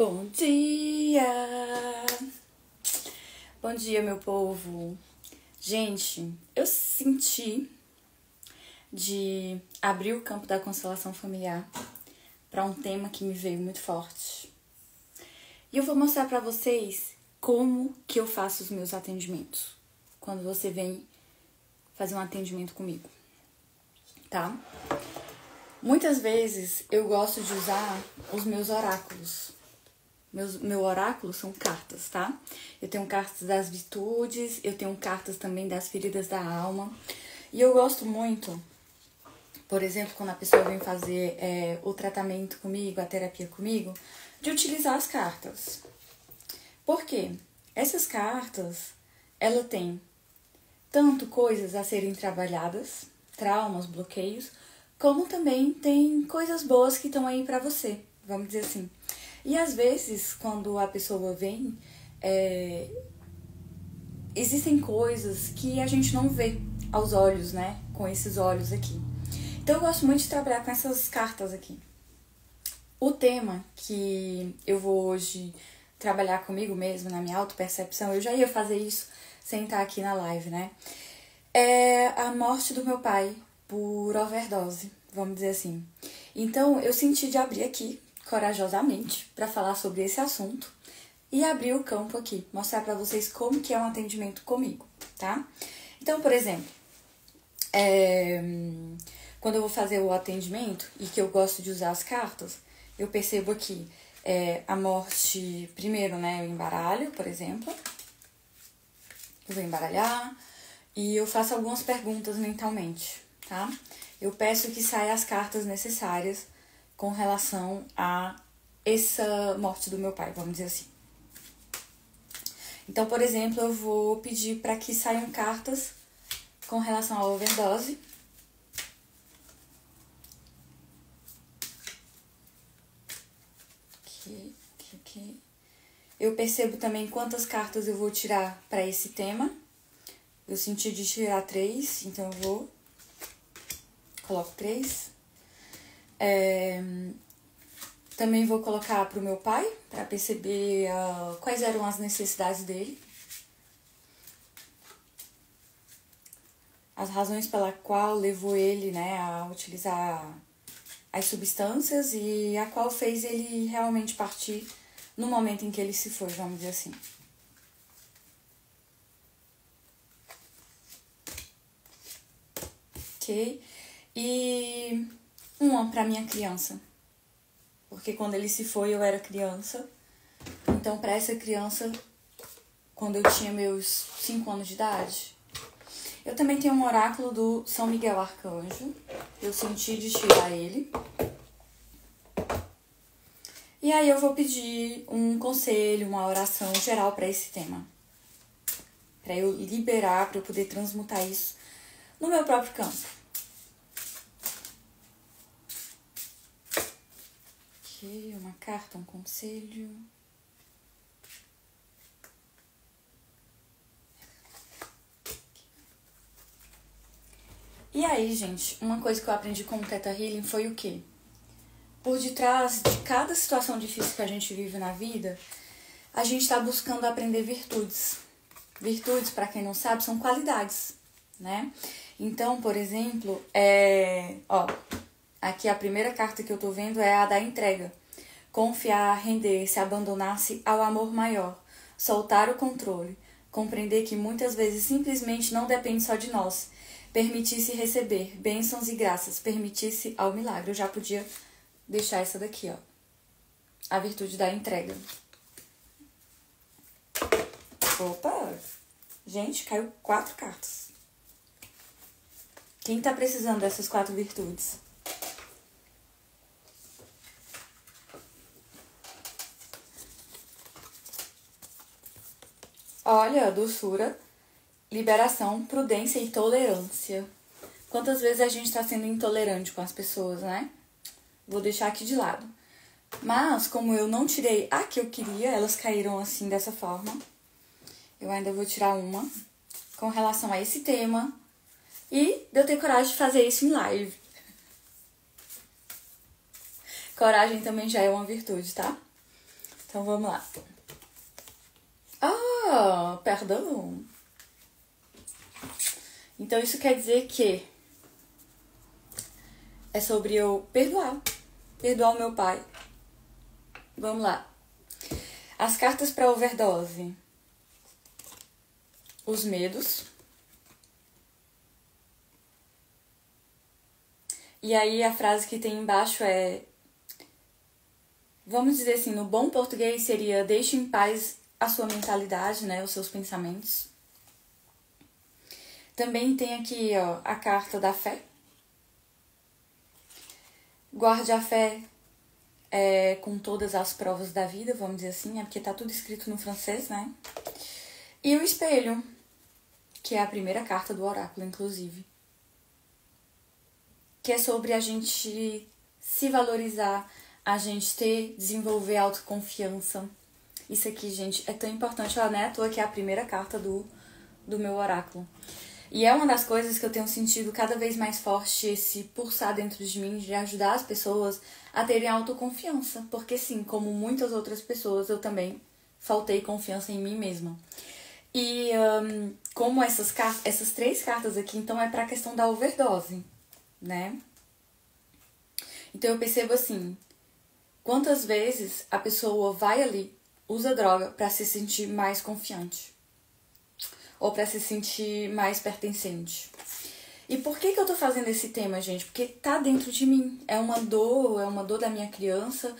Bom dia! Bom dia, meu povo! Gente, eu senti de abrir o campo da constelação familiar para um tema que me veio muito forte. E eu vou mostrar para vocês como que eu faço os meus atendimentos quando você vem fazer um atendimento comigo, tá? Muitas vezes eu gosto de usar os meus oráculos. Meu oráculo são cartas, tá? Eu tenho cartas das virtudes, eu tenho cartas também das feridas da alma. E eu gosto muito, por exemplo, quando a pessoa vem fazer o tratamento comigo, a terapia comigo, de utilizar as cartas. Por quê? Essas cartas, ela tem tanto coisas a serem trabalhadas, traumas, bloqueios, como também tem coisas boas que estão aí pra você, vamos dizer assim. E às vezes, quando a pessoa vem, existem coisas que a gente não vê aos olhos, né? Com esses olhos aqui. Então eu gosto muito de trabalhar com essas cartas aqui. O tema que eu vou hoje trabalhar comigo mesmo, na minha autopercepção, eu já ia fazer isso sem estar aqui na live, né? É a morte do meu pai por overdose, vamos dizer assim. Então eu senti de abrir aqui corajosamente para falar sobre esse assunto e abrir o campo aqui, mostrar para vocês como que é um atendimento comigo, tá? Então, por exemplo, quando eu vou fazer o atendimento e que eu gosto de usar as cartas, eu percebo aqui a morte, primeiro, né, eu embaralho, por exemplo, eu vou embaralhar e eu faço algumas perguntas mentalmente, tá? Eu peço que saia as cartas necessárias com relação a essa morte do meu pai, vamos dizer assim. Então, por exemplo, eu vou pedir para que saiam cartas com relação à overdose. Aqui. Eu percebo também quantas cartas eu vou tirar para esse tema. Eu senti de tirar 3, então eu coloco 3. Também vou colocar pro meu pai, para perceber quais eram as necessidades dele. As razões pela qual levou ele, né, a utilizar as substâncias e a qual fez ele realmente partir no momento em que ele se foi, vamos dizer assim. Ok? E uma para minha criança. Porque quando ele se foi, eu era criança. Então, para essa criança, quando eu tinha meus 5 anos de idade, eu também tenho um oráculo do São Miguel Arcanjo. Eu senti de tirar ele. E aí eu vou pedir um conselho, uma oração geral para esse tema. Para eu liberar, para eu poder transmutar isso no meu próprio campo. Aqui, uma carta, um conselho. E aí, gente, uma coisa que eu aprendi com o Theta Healing foi o quê? Por detrás de cada situação difícil que a gente vive na vida, a gente está buscando aprender virtudes. Virtudes, para quem não sabe, são qualidades, né? Então, por exemplo, aqui a primeira carta que eu tô vendo é a da entrega. Confiar, render-se, abandonar-se ao amor maior, soltar o controle, compreender que muitas vezes simplesmente não depende só de nós, permitir-se receber bênçãos e graças, permitir-se ao milagre. Eu já podia deixar essa daqui, ó, a virtude da entrega. Opa! Gente, caiu 4 cartas. Quem tá precisando dessas 4 virtudes? Olha, doçura, liberação, prudência e tolerância. Quantas vezes a gente tá sendo intolerante com as pessoas, né? Vou deixar aqui de lado. Mas, como eu não tirei a que eu queria, elas caíram assim, dessa forma. Eu ainda vou tirar uma com relação a esse tema. E de eu ter coragem de fazer isso em live. Coragem também já é uma virtude, tá? Então vamos lá. Ah, perdão. Então isso quer dizer que é sobre eu perdoar o meu pai. Vamos lá. As cartas para overdose. Os medos. E aí a frase que tem embaixo é, vamos dizer assim, no bom português seria deixe em paz a sua mentalidade, né, os seus pensamentos. Também tem aqui, ó, a carta da fé. Guarde a fé com todas as provas da vida, vamos dizer assim, é porque tá tudo escrito no francês, né? E o espelho, que é a primeira carta do oráculo, inclusive. Que é sobre a gente se valorizar, a gente desenvolver autoconfiança. Isso aqui, gente, é tão importante. Ela não é à toa que é a primeira carta do meu oráculo. E é uma das coisas que eu tenho sentido cada vez mais forte, esse pulsar dentro de mim, de ajudar as pessoas a terem autoconfiança. Porque sim, como muitas outras pessoas, eu também faltei confiança em mim mesma. E como essas 3 cartas aqui, então é pra questão da overdose, né? Então eu percebo assim, quantas vezes a pessoa vai ali, usa droga pra se sentir mais confiante. Ou pra se sentir mais pertencente. E por que eu tô fazendo esse tema, gente? Porque tá dentro de mim. É uma dor da minha criança.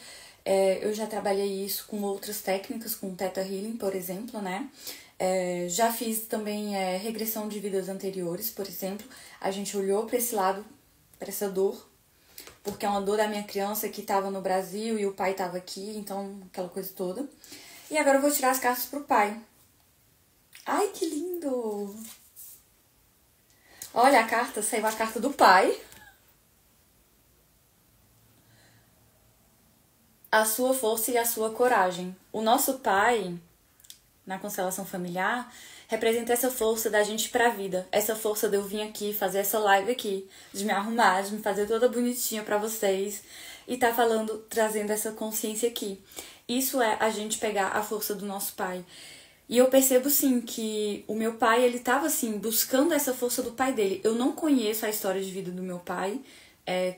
Eu já trabalhei isso com outras técnicas, com Theta Healing, por exemplo, né? Já fiz também regressão de vidas anteriores, por exemplo. A gente olhou pra esse lado, pra essa dor, porque é uma dor da minha criança que tava no Brasil e o pai tava aqui, então aquela coisa toda. E agora eu vou tirar as cartas pro pai. Ai, que lindo! Olha a carta, saiu a carta do pai. A sua força e a sua coragem. O nosso pai, na constelação familiar, representa essa força da gente pra vida. Essa força de eu vir aqui, fazer essa live aqui, de me arrumar, de me fazer toda bonitinha pra vocês. E tá falando, trazendo essa consciência aqui. Isso é a gente pegar a força do nosso pai. E eu percebo, sim, que o meu pai, ele tava, assim, buscando essa força do pai dele. Eu não conheço a história de vida do meu pai.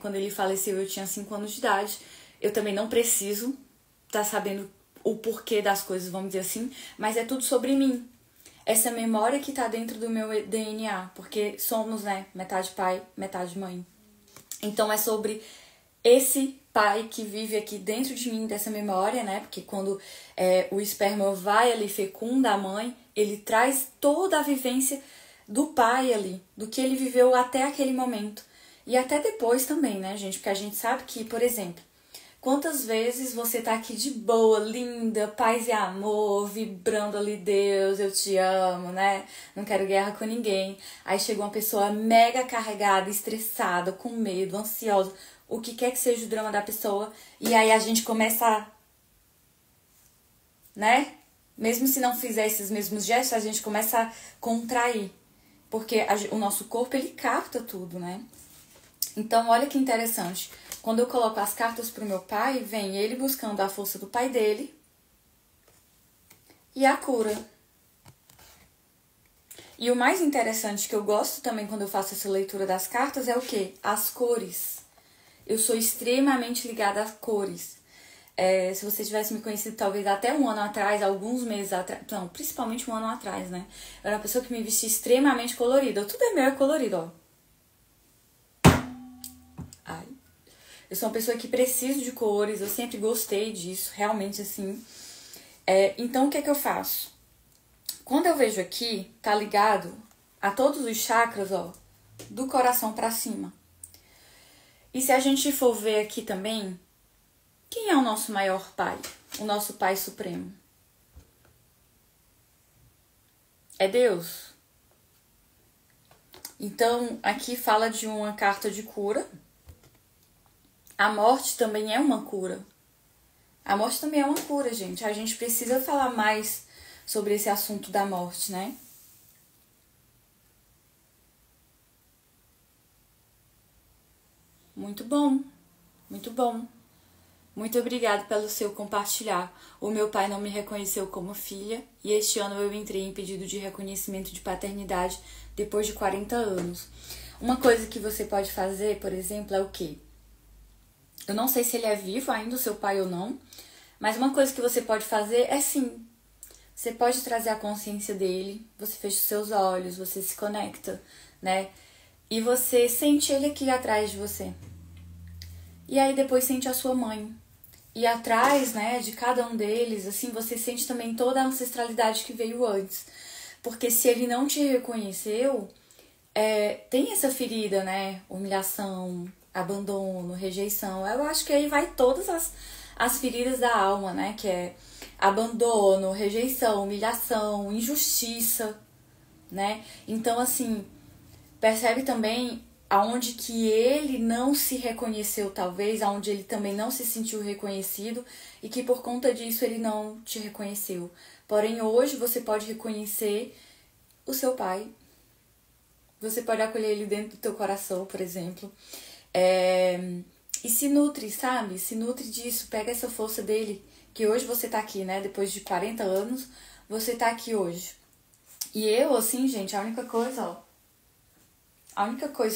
Quando ele faleceu, eu tinha 5 anos de idade. Eu também não preciso estar sabendo o porquê das coisas, vamos dizer assim. Mas é tudo sobre mim. Essa memória que tá dentro do meu DNA. Porque somos, né, metade pai, metade mãe. Então é sobre esse pai que vive aqui dentro de mim, dessa memória, né? Porque quando o esperma vai ali, fecunda a mãe, ele traz toda a vivência do pai ali, do que ele viveu até aquele momento. E até depois também, né, gente? Porque a gente sabe que, por exemplo, quantas vezes você tá aqui de boa, linda, paz e amor, vibrando ali, Deus, eu te amo, né? Não quero guerra com ninguém. Aí chega uma pessoa mega carregada, estressada, com medo, ansiosa, o que quer que seja o drama da pessoa, e aí a gente começa, né? Mesmo se não fizer esses mesmos gestos, a gente começa a contrair, porque o nosso corpo, ele capta tudo, né? Então, olha que interessante. Quando eu coloco as cartas pro meu pai, vem ele buscando a força do pai dele e a cura. E o mais interessante que eu gosto também quando eu faço essa leitura das cartas é o quê? As cores. Eu sou extremamente ligada às cores. Se você tivesse me conhecido talvez até um ano atrás, alguns meses atrás, não, principalmente um ano atrás, né? Eu era uma pessoa que me vestia extremamente colorida. Tudo é meu, é colorido, ó. Ai. Eu sou uma pessoa que preciso de cores, eu sempre gostei disso, realmente assim. Então o que é que eu faço? Quando eu vejo aqui, tá ligado a todos os chakras, ó, do coração pra cima. E se a gente for ver aqui também, quem é o nosso maior pai? O nosso pai supremo? É Deus. Então, aqui fala de uma carta de cura. A morte também é uma cura. A morte também é uma cura, gente. A gente precisa falar mais sobre esse assunto da morte, né? Muito bom. Muito bom. Muito obrigada pelo seu compartilhar. O meu pai não me reconheceu como filha e este ano eu entrei em pedido de reconhecimento de paternidade depois de 40 anos. Uma coisa que você pode fazer, por exemplo, é o quê? Eu não sei se ele é vivo ainda, o seu pai ou não, mas uma coisa que você pode fazer é sim. Você pode trazer a consciência dele, você fecha os seus olhos, você se conecta, né? E você sente ele aqui atrás de você. E aí depois sente a sua mãe. E atrás, né, de cada um deles, assim, você sente também toda a ancestralidade que veio antes. Porque se ele não te reconheceu, tem essa ferida, né? Humilhação, abandono, rejeição. Eu acho que aí vai todas as feridas da alma, né? Que é abandono, rejeição, humilhação, injustiça, né? Então, assim, percebe também aonde que ele não se reconheceu, talvez, aonde ele também não se sentiu reconhecido e que por conta disso ele não te reconheceu. Porém, hoje você pode reconhecer o seu pai. Você pode acolher ele dentro do teu coração, por exemplo. E se nutre, sabe? Se nutre disso, pega essa força dele, que hoje você tá aqui, né? Depois de 40 anos, você tá aqui hoje. E eu, assim, gente, a única coisa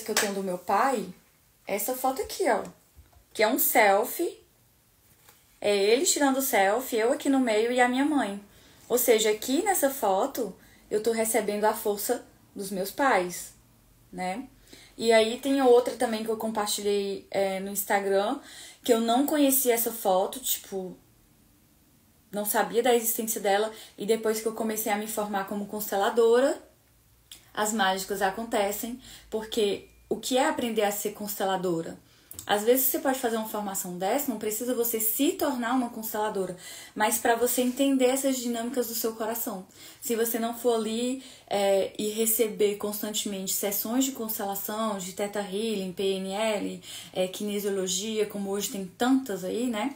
que eu tenho do meu pai é essa foto aqui, ó. Que é um selfie. É ele tirando o selfie, eu aqui no meio e a minha mãe. Ou seja, aqui nessa foto, eu tô recebendo a força dos meus pais, né? E aí tem outra também que eu compartilhei no Instagram, que eu não conhecia essa foto, tipo, não sabia da existência dela. E depois que eu comecei a me formar como consteladora, as mágicas acontecem, porque o que é aprender a ser consteladora? Às vezes você pode fazer uma formação dessa, não precisa você se tornar uma consteladora, mas para você entender essas dinâmicas do seu coração. Se você não for ali e receber constantemente sessões de constelação, de Theta Healing, PNL, kinesiologia, como hoje tem tantas aí, né?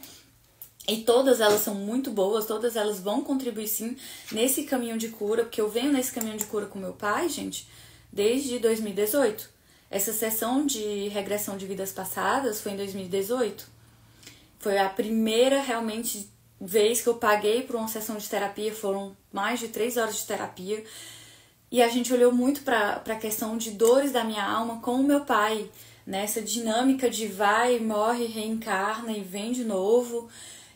E todas elas são muito boas, todas elas vão contribuir sim nesse caminho de cura, porque eu venho nesse caminho de cura com meu pai, gente, desde 2018. Essa sessão de regressão de vidas passadas foi em 2018. Foi a primeira realmente vez que eu paguei por uma sessão de terapia, foram mais de 3 horas de terapia. E a gente olhou muito para a questão de dores da minha alma com o meu pai, nessa dinâmica de vai, morre, reencarna e vem de novo.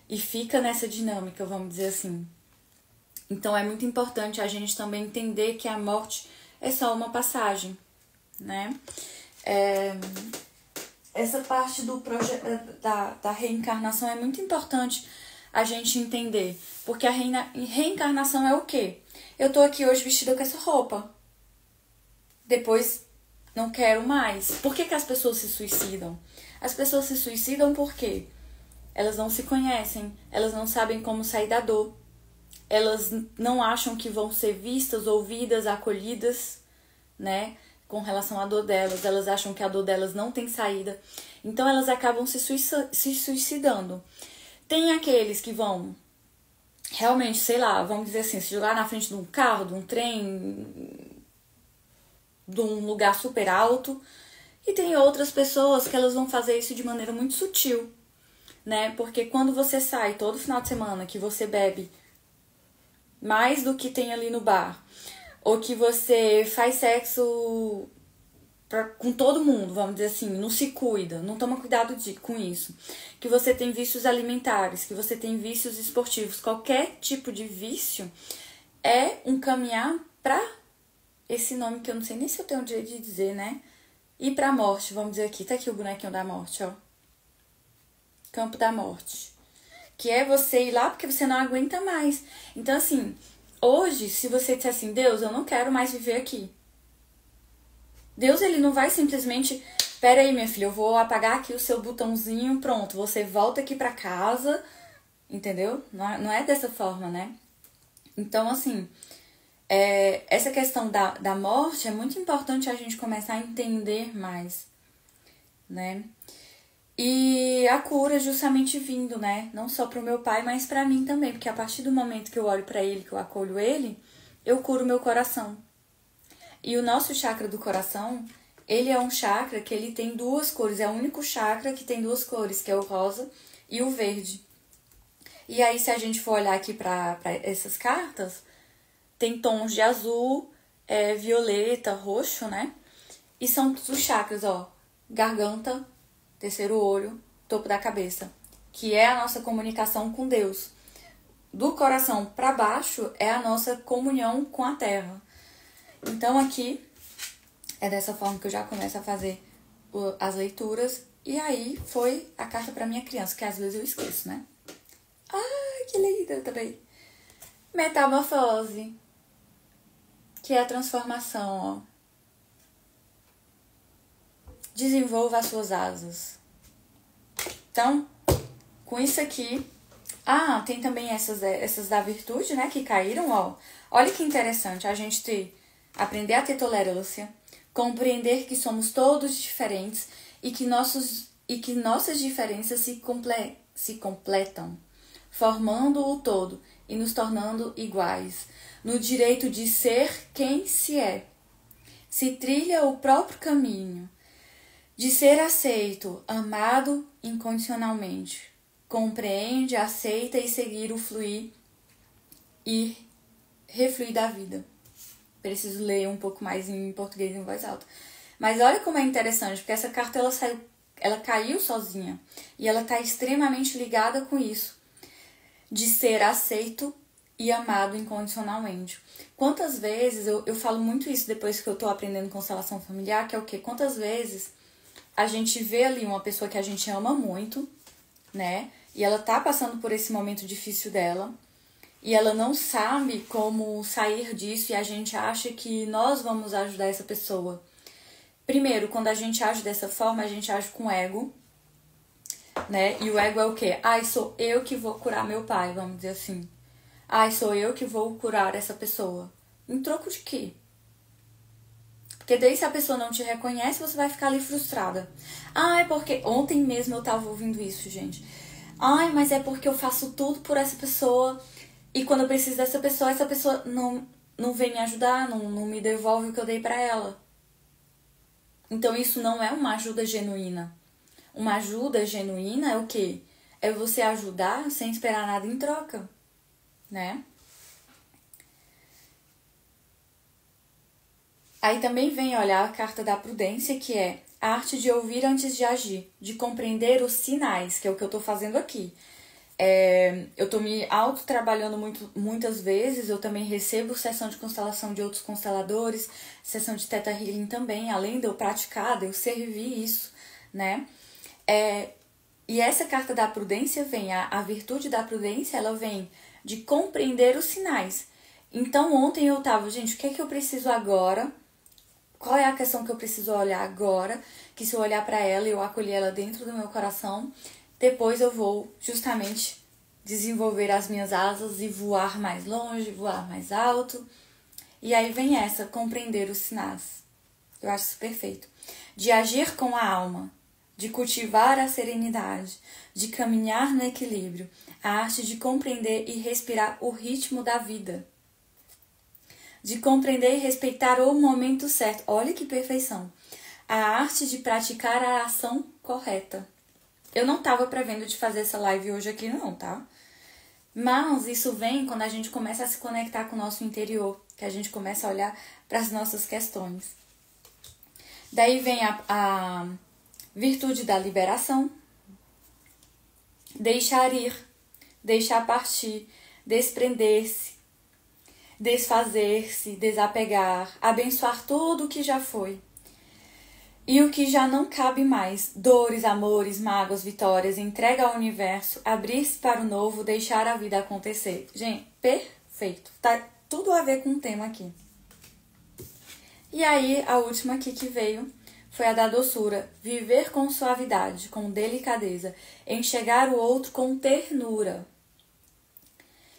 E fica nessa dinâmica, vamos dizer assim. Então é muito importante a gente também entender que a morte é só uma passagem, né? Essa parte da reencarnação é muito importante a gente entender. Porque a reencarnação é o quê? Eu tô aqui hoje vestida com essa roupa. Depois não quero mais. Por que as pessoas se suicidam? As pessoas se suicidam por quê? Elas não se conhecem, elas não sabem como sair da dor. Elas não acham que vão ser vistas, ouvidas, acolhidas, né? Com relação à dor delas. Elas acham que a dor delas não tem saída. Então elas acabam se suicidando. Tem aqueles que vão realmente, sei lá, vamos dizer assim, se jogar na frente de um carro, de um trem, de um lugar super alto. E tem outras pessoas que elas vão fazer isso de maneira muito sutil, né? Porque quando você sai todo final de semana, que você bebe mais do que tem ali no bar, ou que você faz sexo com todo mundo, vamos dizer assim, não se cuida, não toma cuidado com isso, que você tem vícios alimentares, que você tem vícios esportivos, qualquer tipo de vício é um caminhar pra esse nome que eu não sei nem se eu tenho o direito de dizer, né? Ir pra morte, vamos dizer aqui, tá aqui o bonequinho da morte, ó. Campo da morte. Que é você ir lá porque você não aguenta mais. Então, assim, hoje, se você disser assim, Deus, eu não quero mais viver aqui. Deus, ele não vai simplesmente, pera aí, minha filha, eu vou apagar aqui o seu botãozinho, pronto, você volta aqui pra casa, entendeu? Não é dessa forma, né? Então, assim, essa questão da morte é muito importante a gente começar a entender mais, né? E a cura justamente vindo, né? Não só pro meu pai, mas pra mim também. Porque a partir do momento que eu olho pra ele, que eu acolho ele, eu curo meu coração. E o nosso chakra do coração, ele é um chakra que ele tem 2 cores. É o único chakra que tem 2 cores, que é o rosa e o verde. E aí, se a gente for olhar aqui para essas cartas, tem tons de azul, violeta, roxo, né? E são os chakras, ó. Garganta, terceiro olho, topo da cabeça. Que é a nossa comunicação com Deus. Do coração para baixo é a nossa comunhão com a terra. Então aqui é dessa forma que eu já começo a fazer as leituras. E aí foi a carta para minha criança, que às vezes eu esqueço, né? Ai, que linda também. Metamorfose, que é a transformação, ó. Desenvolva as suas asas. Então, com isso aqui... Ah, tem também essas da virtude, né, que caíram, ó. Olha que interessante, a gente aprender a ter tolerância, compreender que somos todos diferentes e que nossas diferenças se completam, formando o todo e nos tornando iguais, no direito de ser quem se é. Se trilha o próprio caminho, de ser aceito, amado incondicionalmente. Compreende, aceita e seguir o fluir e refluir da vida. Preciso ler um pouco mais em português em voz alta. Mas olha como é interessante, porque essa carta ela caiu sozinha. E ela está extremamente ligada com isso. De ser aceito e amado incondicionalmente. Quantas vezes, eu falo muito isso depois que eu estou aprendendo constelação familiar, que é o quê? Quantas vezes a gente vê ali uma pessoa que a gente ama muito, né? E ela tá passando por esse momento difícil dela. E ela não sabe como sair disso e a gente acha que nós vamos ajudar essa pessoa. Primeiro, quando a gente age dessa forma, a gente age com ego, né? E o ego é o quê? Ai, sou eu que vou curar meu pai, vamos dizer assim. Ai, sou eu que vou curar essa pessoa. Em troco de quê? Porque daí se a pessoa não te reconhece, você vai ficar ali frustrada. Ah, é porque... Ontem mesmo eu tava ouvindo isso, gente. Ai, mas é porque eu faço tudo por essa pessoa e quando eu preciso dessa pessoa, essa pessoa não vem me ajudar, não me devolve o que eu dei pra ela. Então isso não é uma ajuda genuína. Uma ajuda genuína é o quê? É você ajudar sem esperar nada em troca, né? Aí também vem, olha, a carta da prudência, que é a arte de ouvir antes de agir, de compreender os sinais, que é o que eu tô fazendo aqui. Eu tô me auto-trabalhando muitas vezes, eu também recebo sessão de constelação de outros consteladores, sessão de Theta Healing também, além de eu praticar, de eu servir isso, né? E essa carta da prudência vem, a virtude da prudência, ela vem de compreender os sinais. Então ontem eu tava, gente, o que é que eu preciso agora? Qual é a questão que eu preciso olhar agora? Que se eu olhar para ela e eu acolher ela dentro do meu coração, depois eu vou justamente desenvolver as minhas asas e voar mais longe, voar mais alto. E aí vem essa, compreender os sinais. Eu acho isso perfeito. De agir com a alma, de cultivar a serenidade, de caminhar no equilíbrio, a arte de compreender e respirar o ritmo da vida. De compreender e respeitar o momento certo. Olha que perfeição. A arte de praticar a ação correta. Eu não estava prevendo de fazer essa live hoje aqui não, tá? Mas isso vem quando a gente começa a se conectar com o nosso interior, que a gente começa a olhar para as nossas questões. Daí vem a virtude da liberação. Deixar ir, deixar partir, desprender-se, desfazer-se, desapegar, abençoar tudo o que já foi. E o que já não cabe mais, dores, amores, mágoas, vitórias, entrega ao universo, abrir-se para o novo, deixar a vida acontecer. Gente, perfeito. Tá tudo a ver com o tema aqui. E aí, a última aqui que veio foi a da doçura. Viver com suavidade, com delicadeza, enxergar o outro com ternura.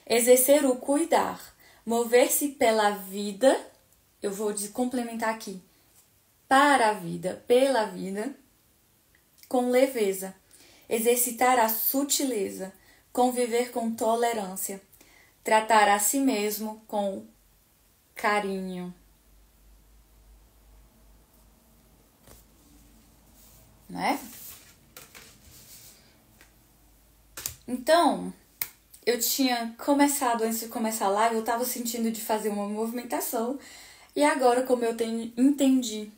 Exercer o cuidar, mover-se pela vida, eu vou complementar aqui, para a vida, pela vida, com leveza, exercitar a sutileza, conviver com tolerância, tratar a si mesmo com carinho. Não é? Então, eu tinha começado, antes de começar a live, eu tava sentindo de fazer uma movimentação. E agora, como eu entendi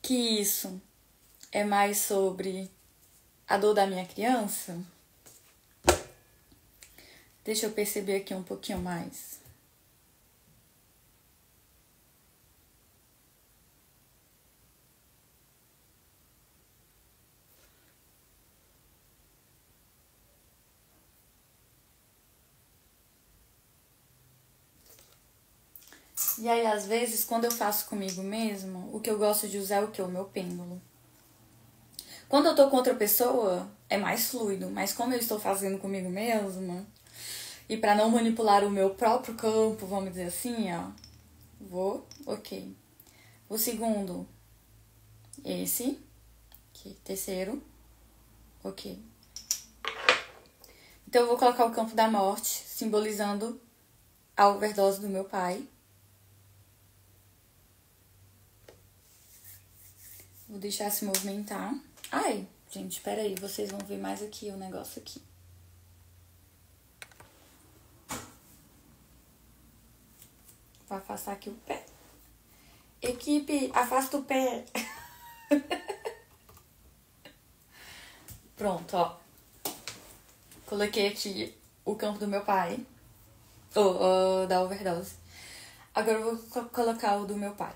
que isso é mais sobre a dor da minha criança, deixa eu perceber aqui um pouquinho mais. E aí, às vezes, quando eu faço comigo mesmo, o que eu gosto de usar é o que? O meu pêndulo. Quando eu tô com outra pessoa, é mais fluido. Mas como eu estou fazendo comigo mesma, e pra não manipular o meu próprio campo, vamos dizer assim, ó. Ok. O segundo, esse. Aqui, terceiro, ok. Então eu vou colocar o campo da morte, simbolizando a overdose do meu pai. Vou deixar se movimentar. Ai, gente, peraí, vocês vão ver mais aqui o negócio aqui. Vou afastar aqui o pé. Equipe, afasta o pé. Pronto, ó. Coloquei aqui o campo do meu pai. Da overdose. Agora eu vou colocar o do meu pai.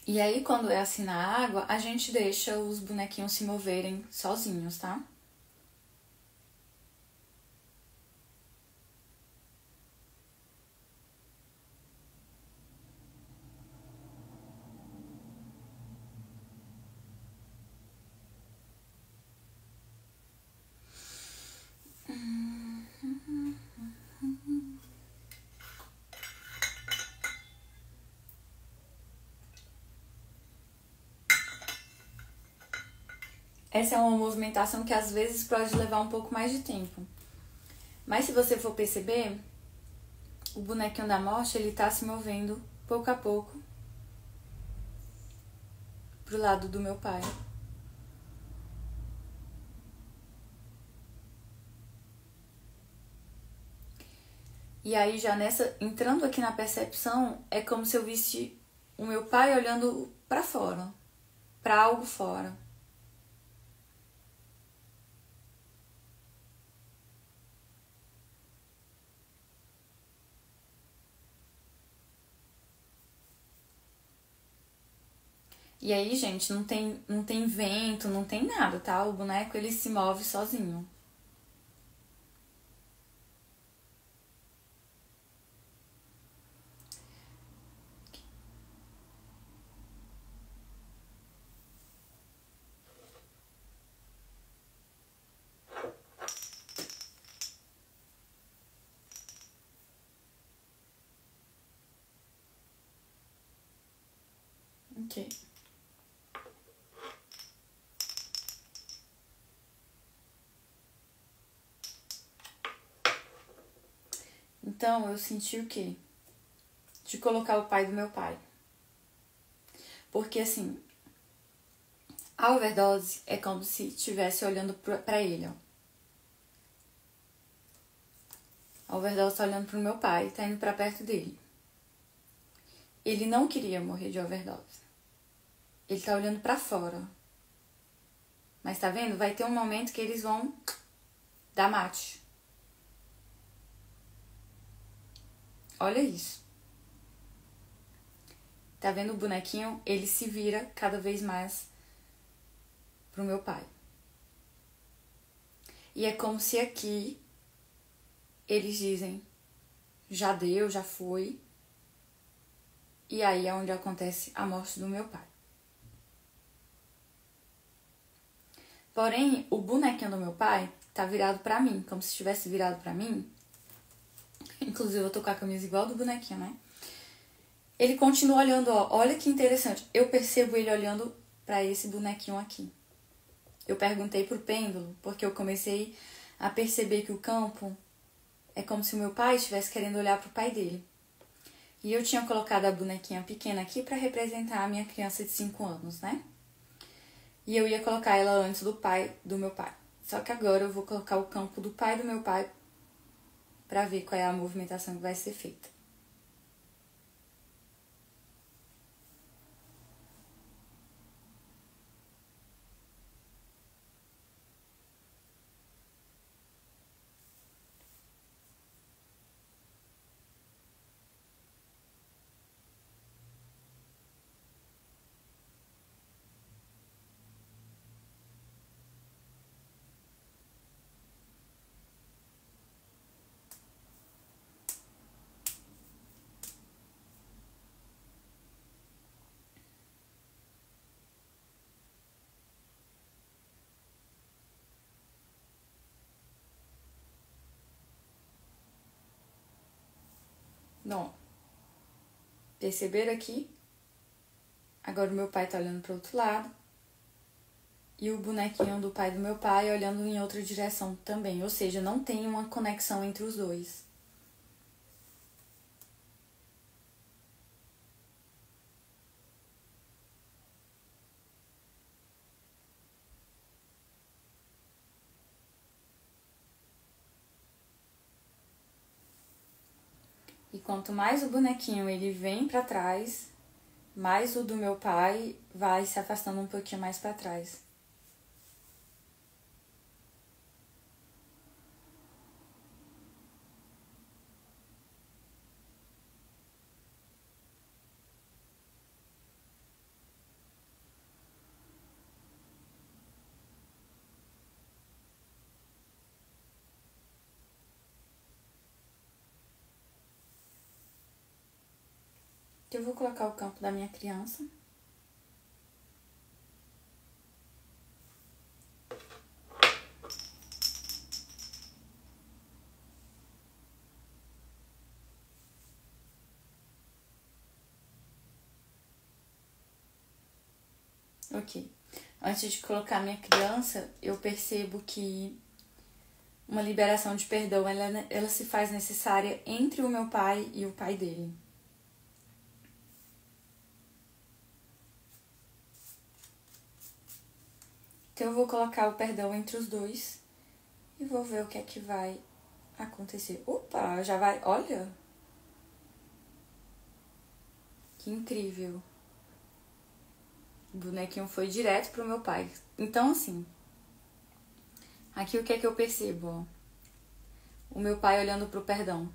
E aí, quando é assim na água, a gente deixa os bonequinhos se moverem sozinhos, tá? Essa é uma movimentação que às vezes pode levar um pouco mais de tempo. Mas se você for perceber, o bonequinho da morte, ele tá se movendo pouco a pouco pro lado do meu pai. E aí já entrando aqui na percepção, é como se eu visse o meu pai olhando pra fora, pra algo fora. E aí, gente, não tem vento, não tem nada, tá? O boneco, ele se move sozinho. Ok. Então, eu senti o quê? De colocar o pai do meu pai. Porque, assim, a overdose é como se estivesse olhando pra ele, ó. A overdose tá olhando pro meu pai, tá indo pra perto dele. Ele não queria morrer de overdose. Ele tá olhando pra fora. Mas tá vendo? Vai ter um momento que eles vão dar mate. Olha isso. Tá vendo o bonequinho? Ele se vira cada vez mais pro meu pai. E é como se aqui eles dizem, já deu, já foi. E aí é onde acontece a morte do meu pai. Porém, o bonequinho do meu pai tá virado pra mim, como se estivesse virado pra mim. Inclusive, eu tô com a camisa igual do bonequinho, né? Ele continua olhando, ó. Olha que interessante. Eu percebo ele olhando pra esse bonequinho aqui. Eu perguntei pro pêndulo, porque eu comecei a perceber que o campo é como se o meu pai estivesse querendo olhar pro pai dele. E eu tinha colocado a bonequinha pequena aqui pra representar a minha criança de 5 anos, né? E eu ia colocar ela antes do meu pai. Só que agora eu vou colocar o campo do pai do meu pai pra ver qual é a movimentação que vai ser feita. Bom, perceberam aqui? Agora o meu pai tá olhando pro outro lado. E o bonequinho do pai do meu pai olhando em outra direção também. Ou seja, não tem uma conexão entre os dois. E quanto mais o bonequinho ele vem pra trás, mais o do meu pai vai se afastando um pouquinho mais pra trás. Eu vou colocar o campo da minha criança. Ok. Antes de colocar minha criança, eu percebo que uma liberação de perdão, ela se faz necessária entre o meu pai e o pai dele. Então eu vou colocar o perdão entre os dois e vou ver o que é que vai acontecer. Opa, já vai, olha. Que incrível. O bonequinho foi direto pro meu pai. Então, assim, aqui o que é que eu percebo, ó? O meu pai olhando pro perdão.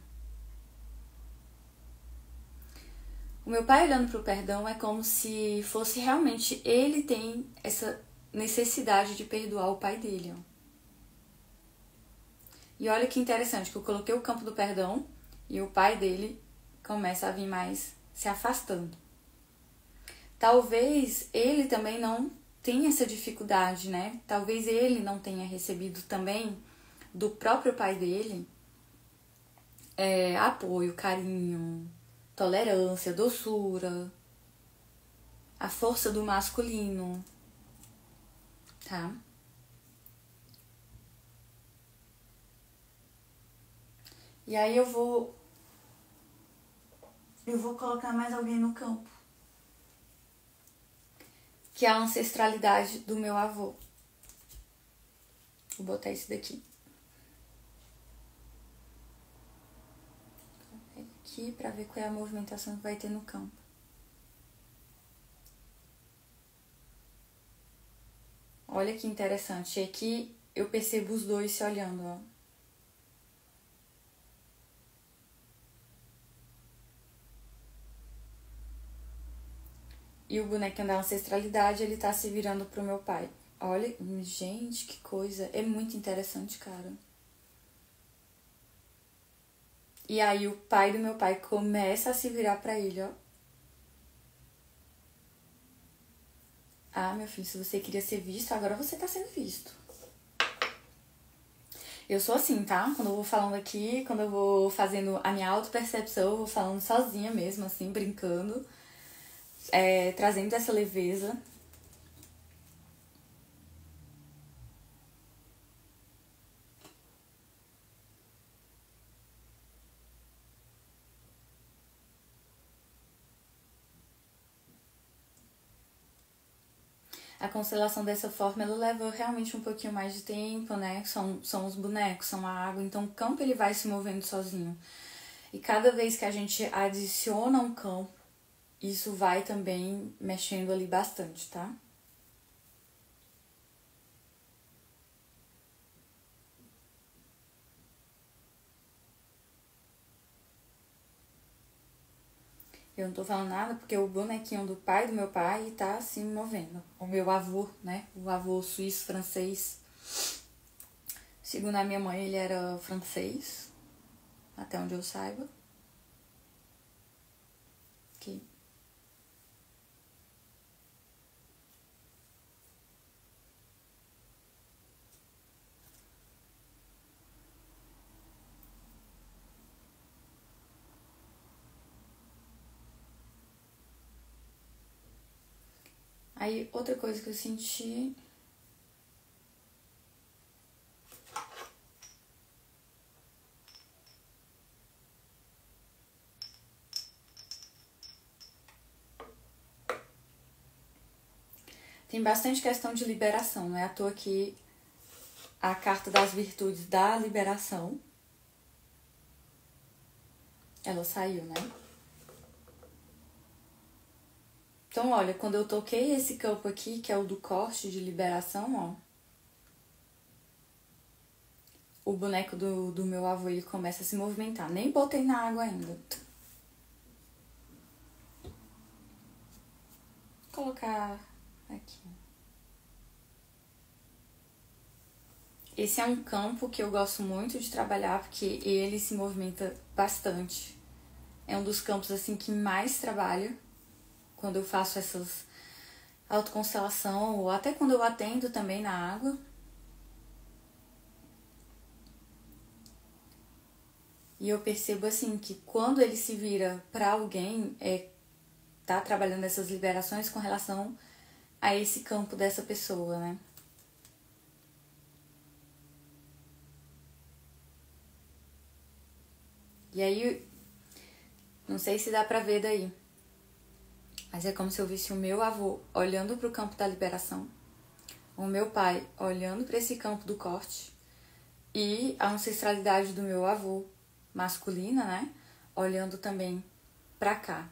O meu pai olhando pro perdão é como se fosse realmente ele tem essa necessidade de perdoar o pai dele, ó. E olha que interessante, que eu coloquei o campo do perdão e o pai dele começa a vir mais se afastando. Talvez ele também não tenha essa dificuldade, né? Talvez ele não tenha recebido também do próprio pai dele apoio, carinho, tolerância, doçura, a força do masculino, tá? E aí eu vou colocar mais alguém no campo, que é a ancestralidade do meu avô. Vou botar esse daqui. Aqui pra ver qual é a movimentação que vai ter no campo. Olha que interessante. Aqui eu percebo os dois se olhando, ó. E o bonequinho da ancestralidade, ele tá se virando pro meu pai. Olha, gente, que coisa. É muito interessante, cara. E aí o pai do meu pai começa a se virar pra ele, ó. Ah, meu filho, se você queria ser visto, agora você tá sendo visto. Eu sou assim, tá? Quando eu vou falando aqui, quando eu vou fazendo a minha autopercepção, eu vou falando sozinha mesmo, assim, brincando, trazendo essa leveza. A constelação dessa forma, ela leva realmente um pouquinho mais de tempo, né? São os bonecos, são a água, então o campo ele vai se movendo sozinho. E cada vez que a gente adiciona um campo, isso vai também mexendo ali bastante, tá? Eu não tô falando nada porque o bonequinho do pai do meu pai tá se movendo. O meu avô, né? O avô suíço-francês. Segundo a minha mãe, ele era francês, até onde eu saiba. Que Aí, outra coisa que eu senti. Tem bastante questão de liberação, não é à toa que a carta das virtudes da liberação, ela saiu, né? Então, olha, quando eu toquei esse campo aqui, que é o do corte de liberação, ó. O boneco do meu avô, ele começa a se movimentar. Nem botei na água ainda. Vou colocar aqui. Esse é um campo que eu gosto muito de trabalhar, porque ele se movimenta bastante. É um dos campos, assim, que mais trabalho quando eu faço essas autoconstelação, ou até quando eu atendo também na água. E eu percebo assim que quando ele se vira para alguém, tá trabalhando essas liberações com relação a esse campo dessa pessoa, né? E aí, não sei se dá pra ver daí, mas é como se eu visse o meu avô olhando pro campo da liberação, o meu pai olhando para esse campo do corte e a ancestralidade do meu avô masculina, né? Olhando também pra cá.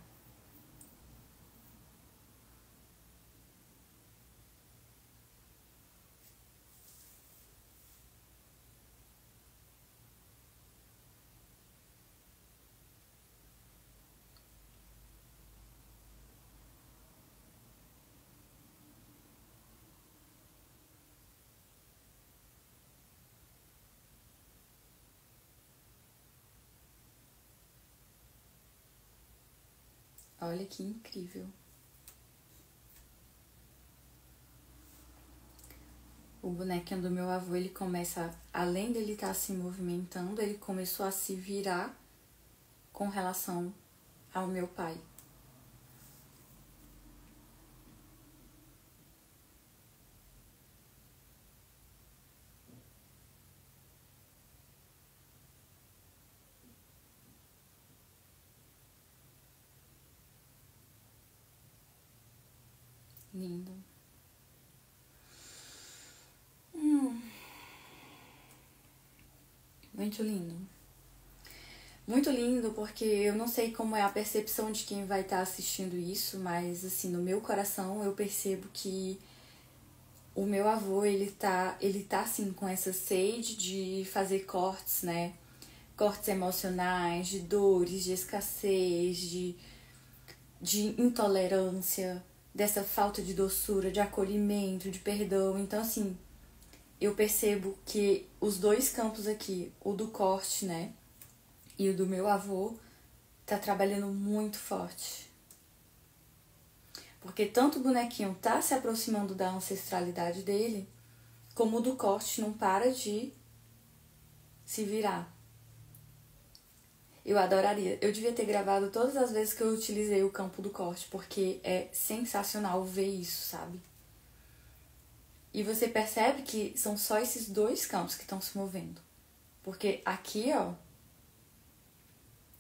Olha que incrível. O bonequinho do meu avô, ele começa, além dele estar se movimentando, ele começou a se virar com relação ao meu pai. Lindo. Muito lindo. Muito lindo, porque eu não sei como é a percepção de quem vai estar assistindo isso, mas assim, no meu coração eu percebo que o meu avô, ele tá assim com essa sede de fazer cortes, né? Cortes emocionais, de dores, de escassez, de intolerância, dessa falta de doçura, de acolhimento, de perdão. Então, assim, eu percebo que os dois campos aqui, o do corte, né? E o do meu avô, tá trabalhando muito forte. Porque tanto o bonequinho tá se aproximando da ancestralidade dele, como o do corte não para de se virar. Eu adoraria. Eu devia ter gravado todas as vezes que eu utilizei o campo do corte, porque é sensacional ver isso, sabe? E você percebe que são só esses dois campos que estão se movendo. Porque aqui, ó,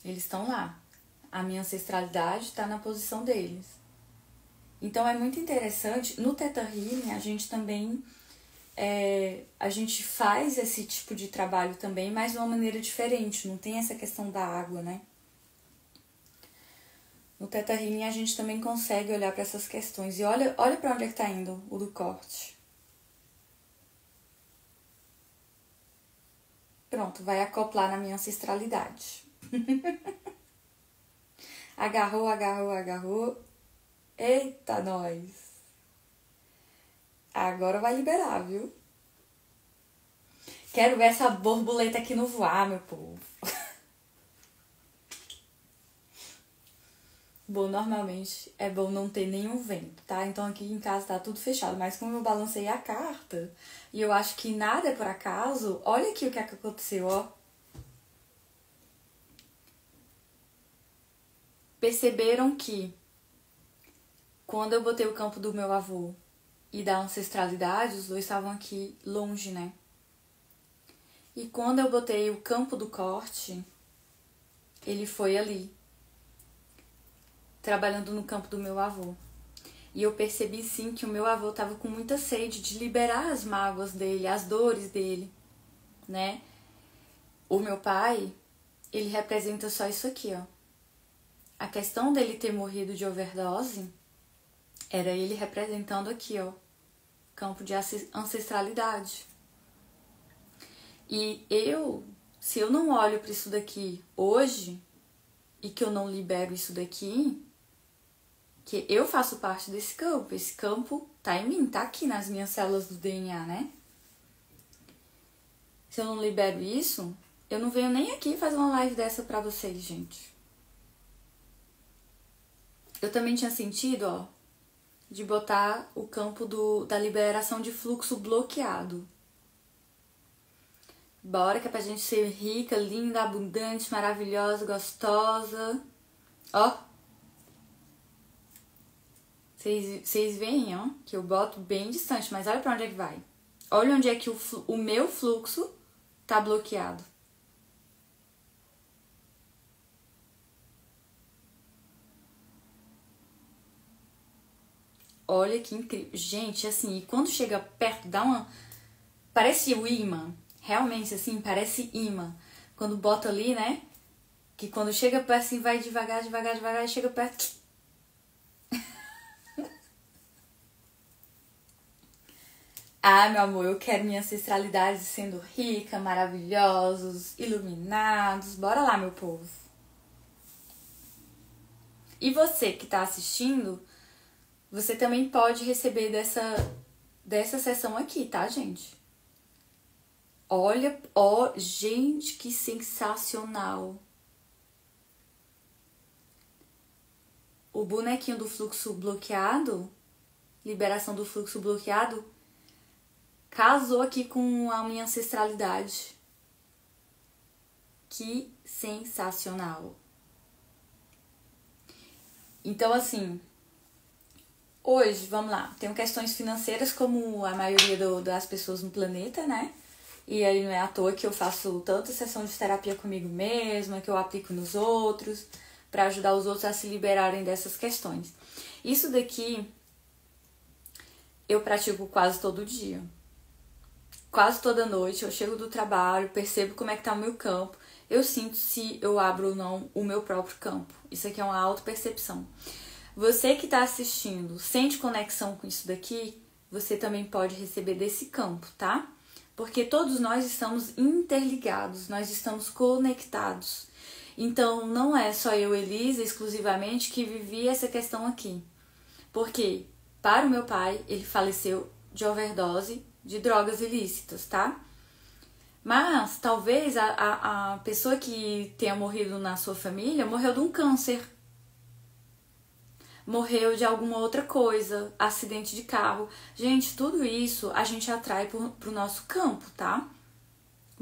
eles estão lá. A minha ancestralidade está na posição deles. Então é muito interessante. No Theta Healing, a gente também a gente faz esse tipo de trabalho também, mas de uma maneira diferente. Não tem essa questão da água, né? No Theta Healing a gente também consegue olhar para essas questões. E olha para onde é que tá indo o do corte. Pronto, vai acoplar na minha ancestralidade. Agarrou, agarrou, agarrou. Eita, nós! Agora vai liberar, viu? Quero ver essa borboleta aqui no voar, meu povo. Bom, normalmente é bom não ter nenhum vento, tá? Então aqui em casa tá tudo fechado. Mas como eu balancei a carta e eu acho que nada é por acaso, olha aqui o que aconteceu, ó. Perceberam que quando eu botei o campo do meu avô e da ancestralidade, os dois estavam aqui longe, né? E quando eu botei o campo do corte, ele foi ali, trabalhando no campo do meu avô. E eu percebi sim que o meu avô estava com muita sede de liberar as mágoas dele, as dores dele, né? O meu pai, ele representa só isso aqui, ó. A questão dele ter morrido de overdose era ele representando aqui, ó, campo de ancestralidade. E se eu não olho para isso daqui hoje e que eu não libero isso daqui, que eu faço parte desse campo, esse campo tá em mim, tá aqui nas minhas células do DNA, né? Se eu não libero isso, eu não venho nem aqui fazer uma live dessa pra vocês, gente. Eu também tinha sentido, ó, de botar o campo da liberação de fluxo bloqueado. Bora, que é pra gente ser rica, linda, abundante, maravilhosa, gostosa. Ó. Vocês veem, ó, que eu boto bem distante, mas olha pra onde é que vai. Olha onde é que o meu fluxo tá bloqueado. Olha que incrível. Gente, assim, quando chega perto, dá uma... Parece o imã. Realmente, assim, parece imã. Quando bota ali, né? Que quando chega perto, assim, vai devagar, devagar, devagar, e chega perto... Ah, meu amor, eu quero minha ancestralidade sendo rica, maravilhosos, iluminados. Bora lá, meu povo. E você que tá assistindo, você também pode receber dessa sessão aqui, tá, gente? Olha, ó, gente, que sensacional. O bonequinho do fluxo bloqueado, liberação do fluxo bloqueado, casou aqui com a minha ancestralidade. Que sensacional. Então, assim, hoje, vamos lá, tenho questões financeiras como a maioria das pessoas no planeta, né? E aí não é à toa que eu faço tanta sessão de terapia comigo mesma, que eu aplico nos outros, para ajudar os outros a se liberarem dessas questões. Isso daqui eu pratico quase todo dia. Quase toda noite eu chego do trabalho, percebo como é que tá o meu campo, eu sinto se eu abro ou não o meu próprio campo. Isso aqui é uma autopercepção. Você que está assistindo, sente conexão com isso daqui, você também pode receber desse campo, tá? Porque todos nós estamos interligados, nós estamos conectados. Então, não é só eu, Elisa, exclusivamente, que vivi essa questão aqui. Porque, para o meu pai, ele faleceu de overdose de drogas ilícitas, tá? Mas, talvez, a pessoa que tenha morrido na sua família morreu de um câncer. Morreu de alguma outra coisa, acidente de carro. Gente, tudo isso a gente atrai pro nosso campo, tá?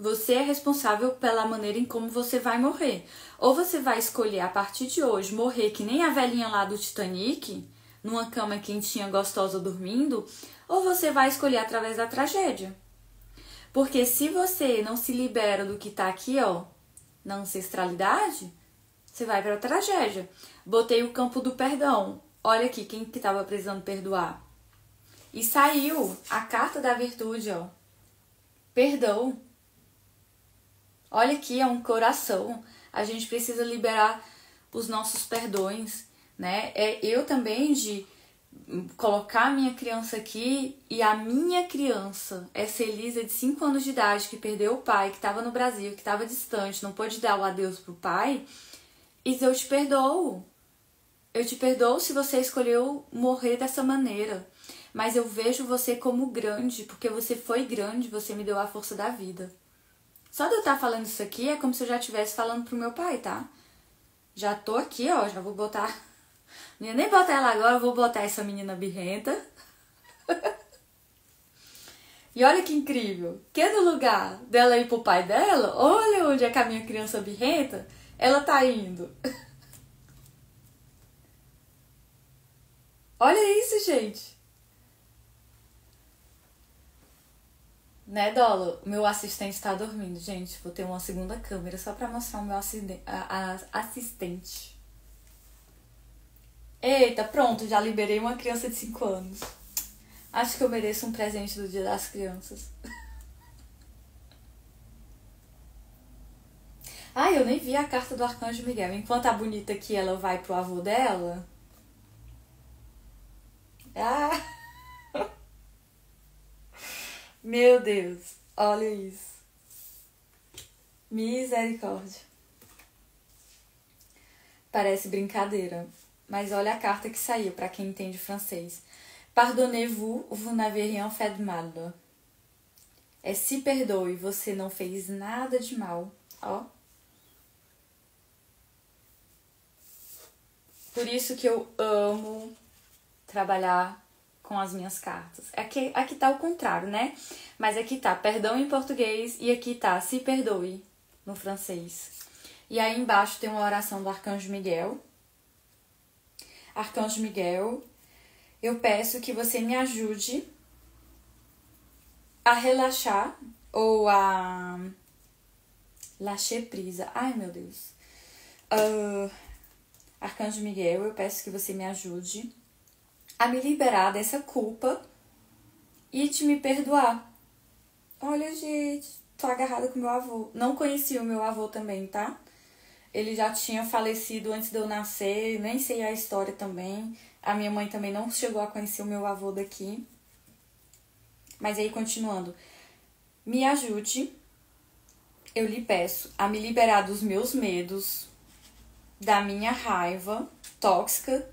Você é responsável pela maneira em como você vai morrer. Ou você vai escolher, a partir de hoje, morrer que nem a velhinha lá do Titanic, numa cama quentinha, gostosa, dormindo, ou você vai escolher através da tragédia. Porque se você não se libera do que tá aqui, ó, na ancestralidade, você vai pra tragédia. Botei o campo do perdão. Olha aqui, quem que tava precisando perdoar. E saiu a carta da virtude, ó. Perdão. Olha aqui, é um coração. A gente precisa liberar os nossos perdões, né? Eu também de colocar a minha criança aqui e a minha criança, essa Elisa de 5 anos de idade que perdeu o pai, que estava no Brasil, que estava distante, não pôde dar o adeus pro pai, e eu te perdoo. Eu te perdoo se você escolheu morrer dessa maneira. Mas eu vejo você como grande, porque você foi grande, você me deu a força da vida. Só de eu estar falando isso aqui é como se eu já estivesse falando pro meu pai, tá? Já tô aqui, ó, já vou botar... Não ia nem botar ela agora, eu vou botar essa menina birrenta. E olha que incrível, que no lugar dela ir pro pai dela, olha onde é que a minha criança birrenta, ela tá indo. Olha isso, gente. Né, Dolo? O meu assistente tá dormindo, gente. Vou ter uma segunda câmera só pra mostrar o meu assistente. Eita, pronto, já liberei uma criança de 5 anos. Acho que eu mereço um presente do Dia das Crianças. Ah, eu nem vi a carta do Arcanjo Miguel. Enquanto a bonita aqui, ela vai pro avô dela. Ah! Meu Deus, olha isso. Misericórdia. Parece brincadeira, mas olha a carta que saiu para quem entende francês. Pardonnez-vous, vous n'avez rien fait de mal. É se perdoe, você não fez nada de mal. Ó. Por isso que eu amo trabalhar com as minhas cartas. Aqui tá o contrário, né? Mas aqui tá perdão em português e aqui tá se perdoe no francês. E aí embaixo tem uma oração do Arcanjo Miguel. Arcanjo Miguel, eu peço que você me ajude a relaxar ou a lâcher prise. Ai, meu Deus. Arcanjo Miguel, eu peço que você me ajude a me liberar dessa culpa e de me perdoar. Olha, gente, tô agarrada com meu avô. Não conheci o meu avô também, tá? Ele já tinha falecido antes de eu nascer, nem sei a história também. A minha mãe também não chegou a conhecer o meu avô daqui. Mas aí, continuando. Me ajude, eu lhe peço, a me liberar dos meus medos, da minha raiva tóxica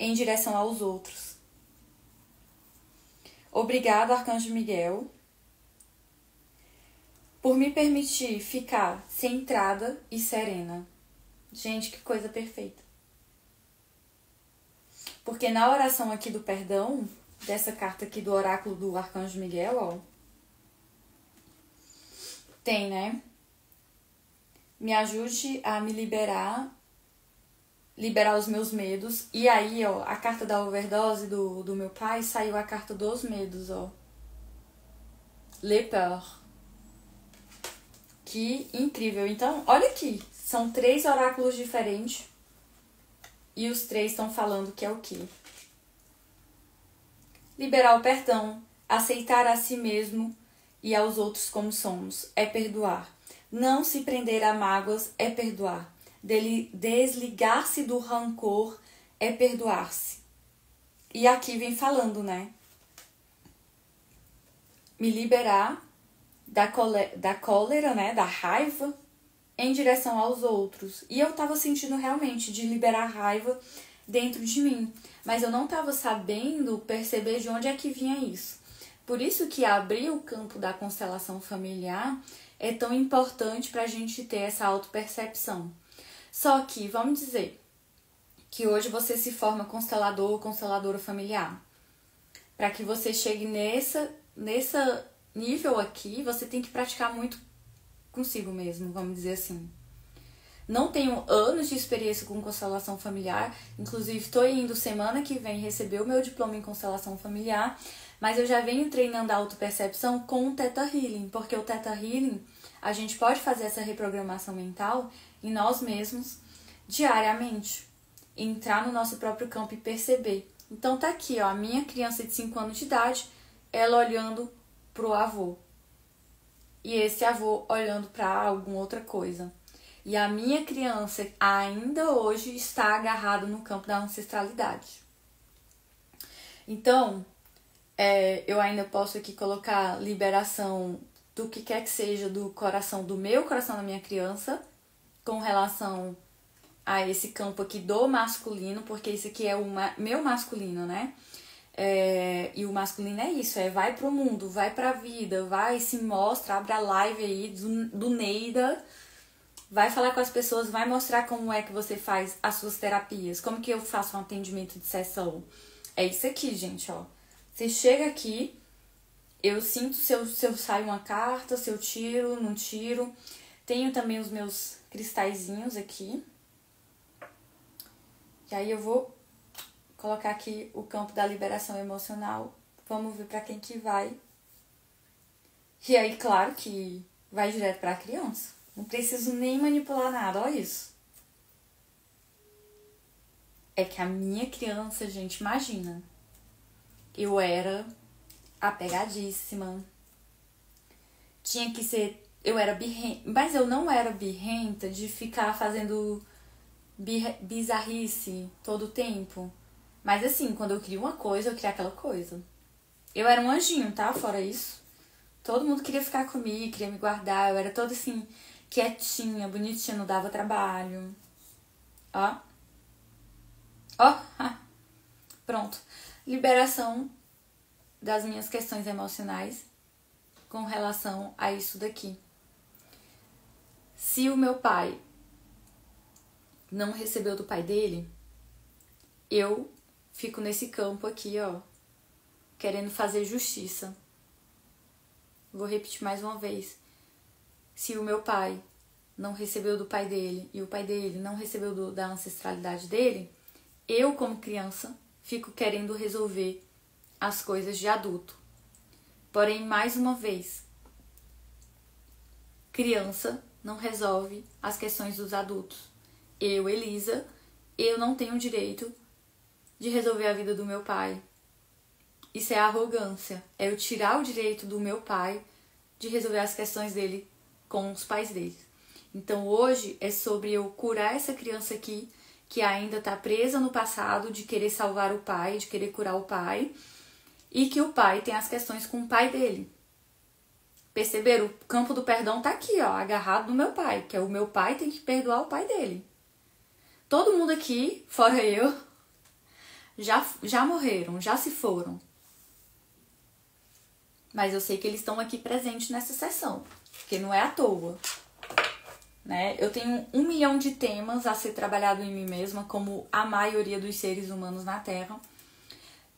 em direção aos outros. Obrigado, Arcanjo Miguel, por me permitir ficar centrada e serena. Gente, que coisa perfeita. Porque na oração aqui do perdão, dessa carta aqui do oráculo do Arcanjo Miguel, ó, tem, né? Me ajude a me liberar os meus medos. E aí, ó, a carta da overdose do meu pai, saiu a carta dos medos, ó. Le peur. Que incrível. Então, olha aqui. São 3 oráculos diferentes. E os 3 estão falando que é o quê? Liberar o perdão. Aceitar a si mesmo e aos outros como somos. É perdoar. Não se prender a mágoas é perdoar. Desligar-se do rancor é perdoar-se. E aqui vem falando, né? Me liberar da cólera, né? Da raiva em direção aos outros. E eu tava sentindo realmente de liberar raiva dentro de mim. Mas eu não tava sabendo perceber de onde é que vinha isso. Por isso que abrir o campo da constelação familiar é tão importante pra gente ter essa autopercepção. Só que, vamos dizer, que hoje você se forma constelador ou consteladora familiar. Para que você chegue nível aqui, você tem que praticar muito consigo mesmo, vamos dizer assim. Não tenho anos de experiência com constelação familiar, inclusive estou indo semana que vem receber o meu diploma em constelação familiar, mas eu já venho treinando a autopercepção com o Theta Healing, porque o Theta Healing, a gente pode fazer essa reprogramação mental em nós mesmos diariamente, entrar no nosso próprio campo e perceber. Então tá aqui, ó, a minha criança de 5 anos de idade, ela olhando pro avô. E esse avô olhando para alguma outra coisa. E a minha criança ainda hoje está agarrada no campo da ancestralidade. Então, eu ainda posso aqui colocar liberação do que quer que seja do coração, do meu coração da minha criança, com relação a esse campo aqui do masculino, porque esse aqui é o meu masculino, né? E o masculino é isso, vai pro mundo, vai pra vida, vai, se mostra, abre a live aí do Neida, vai falar com as pessoas, vai mostrar como é que você faz as suas terapias, como que eu faço um atendimento de sessão. É isso aqui, gente, ó. Você chega aqui, eu sinto se eu saio uma carta, se eu tiro, não tiro. Tenho também os meus cristalzinhos aqui. E aí eu vou colocar aqui o campo da liberação emocional. Vamos ver para quem que vai. E aí, claro que vai direto para a criança. Não preciso nem manipular nada, olha isso. É que a minha criança, gente, imagina. Eu era apegadíssima. Tinha que ser... Eu era birrenta. Mas eu não era birrenta de ficar fazendo bizarrice todo o tempo. Mas assim, quando eu queria uma coisa, eu queria aquela coisa. Eu era um anjinho, tá? Fora isso. Todo mundo queria ficar comigo, queria me guardar. Eu era toda assim, quietinha, bonitinha, não dava trabalho. Ó. Ó. Pronto. Liberação das minhas questões emocionais com relação a isso daqui. Se o meu pai não recebeu do pai dele, eu fico nesse campo aqui, ó, querendo fazer justiça. Vou repetir mais uma vez. Se o meu pai não recebeu do pai dele e o pai dele não recebeu da ancestralidade dele, eu, como criança, fico querendo resolver as coisas de adulto. Porém, mais uma vez, criança não resolve as questões dos adultos. Eu, Elisa, eu não tenho o direito de resolver a vida do meu pai. Isso é arrogância. É eu tirar o direito do meu pai de resolver as questões dele com os pais dele. Então hoje é sobre eu curar essa criança aqui que ainda está presa no passado de querer salvar o pai, de querer curar o pai, e que o pai tem as questões com o pai dele. Perceberam? O campo do perdão tá aqui, ó, agarrado no meu pai, que é o meu pai tem que perdoar o pai dele. Todo mundo aqui, fora eu, já morreram, já se foram. Mas eu sei que eles estão aqui presentes nessa sessão, porque não é à toa. Né? Eu tenho 1 milhão de temas a ser trabalhado em mim mesma, como a maioria dos seres humanos na Terra.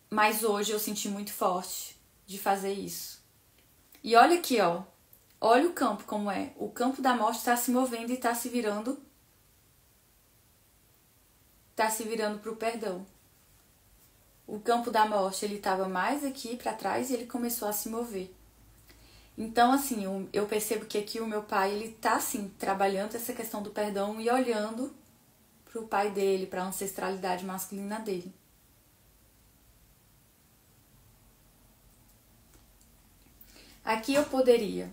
Mas hoje eu senti muito forte de fazer isso. E olha aqui, ó. Olha o campo como é. O campo da morte está se movendo e está se virando. Está se virando para o perdão. O campo da morte, ele estava mais aqui para trás e ele começou a se mover. Então, assim, eu percebo que aqui o meu pai, ele tá, assim, trabalhando essa questão do perdão e olhando pro pai dele, pra ancestralidade masculina dele. Aqui eu poderia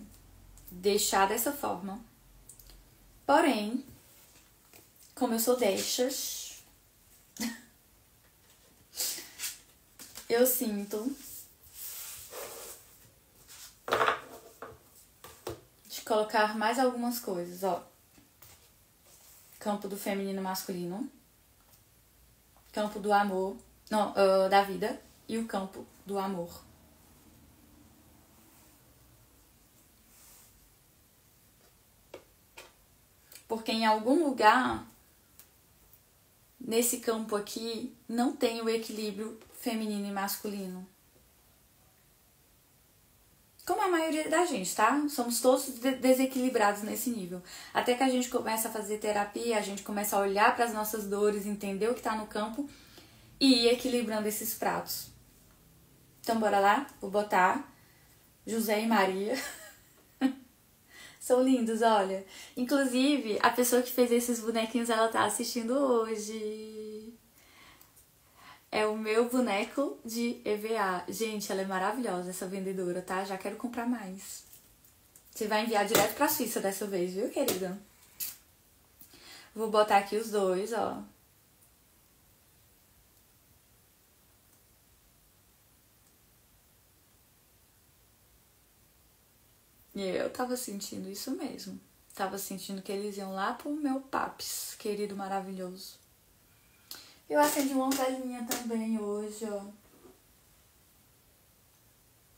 deixar dessa forma. Porém, como eu sou dessas, eu sinto de colocar mais algumas coisas, ó. Campo do feminino masculino, campo do amor, não, da vida, e o campo do amor. Porque em algum lugar, nesse campo aqui, não tem o equilíbrio feminino e masculino. Como a maioria da gente, tá? Somos todos desequilibrados nesse nível. Até que a gente começa a fazer terapia, a gente começa a olhar para as nossas dores, entender o que tá no campo e ir equilibrando esses pratos. Então, bora lá? Vou botar José e Maria. São lindos, olha. Inclusive, a pessoa que fez esses bonequinhos, ela tá assistindo hoje. É o meu boneco de EVA. Gente, ela é maravilhosa, essa vendedora, tá? Já quero comprar mais. Você vai enviar direto pra Suíça dessa vez, viu, querida? Vou botar aqui os dois, ó. E eu tava sentindo isso mesmo. Tava sentindo que eles iam lá pro meu Papis, querido maravilhoso. Eu acendi uma velhinha também hoje, ó.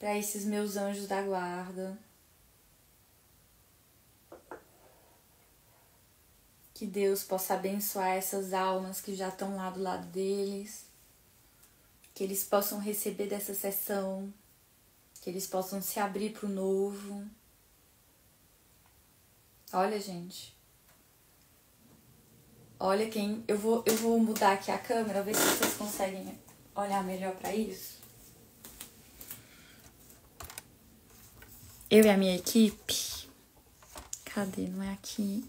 Pra esses meus anjos da guarda. Que Deus possa abençoar essas almas que já estão lá do lado deles. Que eles possam receber dessa sessão. Que eles possam se abrir pro novo. Olha, gente. Olha quem... Eu vou mudar aqui a câmera, ver se vocês conseguem olhar melhor pra isso. Eu e a minha equipe... Cadê? Não é aqui.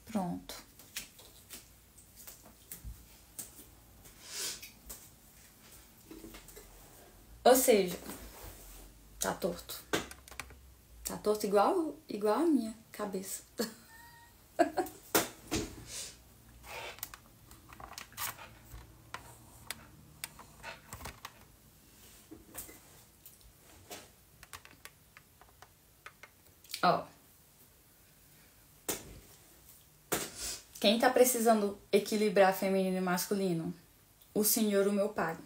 Pronto. Ou seja, tá torto. Tá torto igual a minha cabeça. Ó. Quem tá precisando equilibrar feminino e masculino? O Senhor, o meu Pai.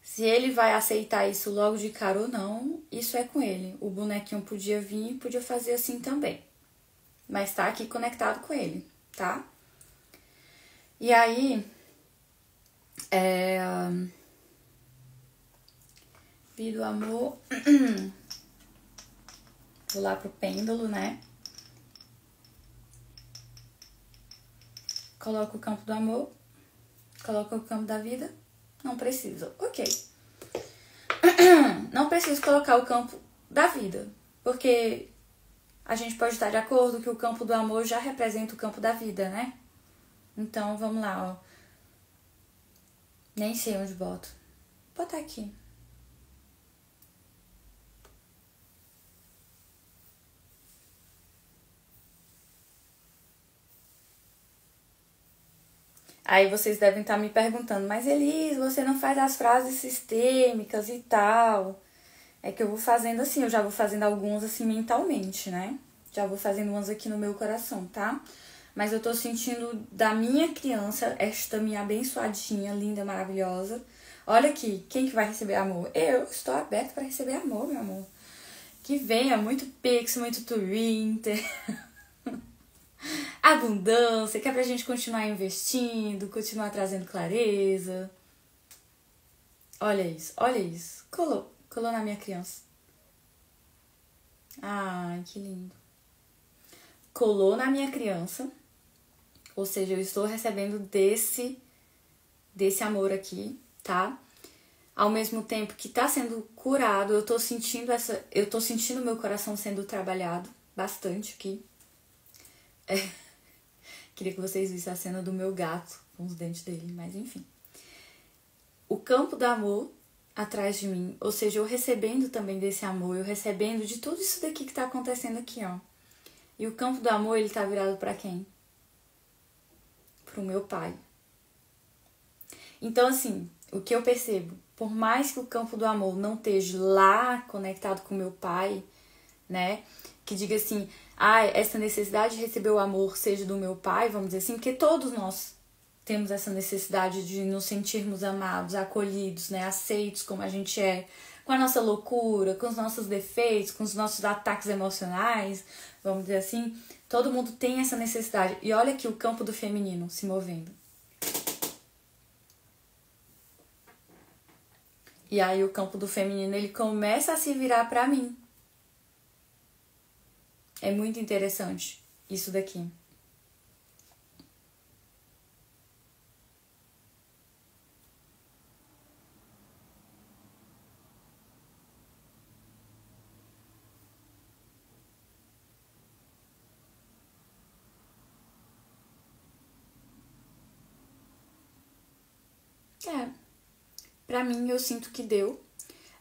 Se ele vai aceitar isso logo de cara ou não, isso é com ele. O bonequinho podia vir e podia fazer assim também. Mas tá aqui conectado com ele, tá? E aí... Vida do amor... Vou lá pro pêndulo, né? Coloco o campo do amor. Coloco o campo da vida. Não preciso. Ok. Não preciso colocar o campo da vida. Porque a gente pode estar de acordo que o campo do amor já representa o campo da vida, né? Então, vamos lá, ó. Nem sei onde boto. Vou botar aqui. Aí vocês devem estar me perguntando, mas Elis, você não faz as frases sistêmicas e tal? É que eu vou fazendo assim, eu já vou fazendo algumas assim mentalmente, né? Já vou fazendo umas aqui no meu coração, tá? Mas eu tô sentindo da minha criança, esta minha abençoadinha, linda, maravilhosa. Olha aqui, quem que vai receber amor? Eu estou aberta para receber amor, meu amor. Que venha muito Pix, muito Twitter. Abundância, que é pra gente continuar investindo, continuar trazendo clareza. Olha isso, olha isso. Colou na minha criança. Ai, que lindo. Colou na minha criança. Ou seja, eu estou recebendo desse amor aqui, tá? Ao mesmo tempo que tá sendo curado, eu tô sentindo meu coração sendo trabalhado bastante aqui. Queria que vocês vissem a cena do meu gato com os dentes dele, mas enfim. O campo do amor atrás de mim, ou seja, eu recebendo também desse amor, eu recebendo de tudo isso daqui que tá acontecendo aqui, ó. E o campo do amor, ele tá virado pra quem? Pro meu pai. Então, assim, o que eu percebo, por mais que o campo do amor não esteja lá conectado com meu pai, né? Que diga assim, essa necessidade de receber o amor seja do meu pai, vamos dizer assim, porque todos nós temos essa necessidade de nos sentirmos amados, acolhidos, né? Aceitos como a gente é, com a nossa loucura, com os nossos defeitos, com os nossos ataques emocionais, vamos dizer assim. Todo mundo tem essa necessidade. E olha aqui o campo do feminino se movendo. E aí o campo do feminino, ele começa a se virar pra mim. É muito interessante isso daqui. Pra mim eu sinto que deu.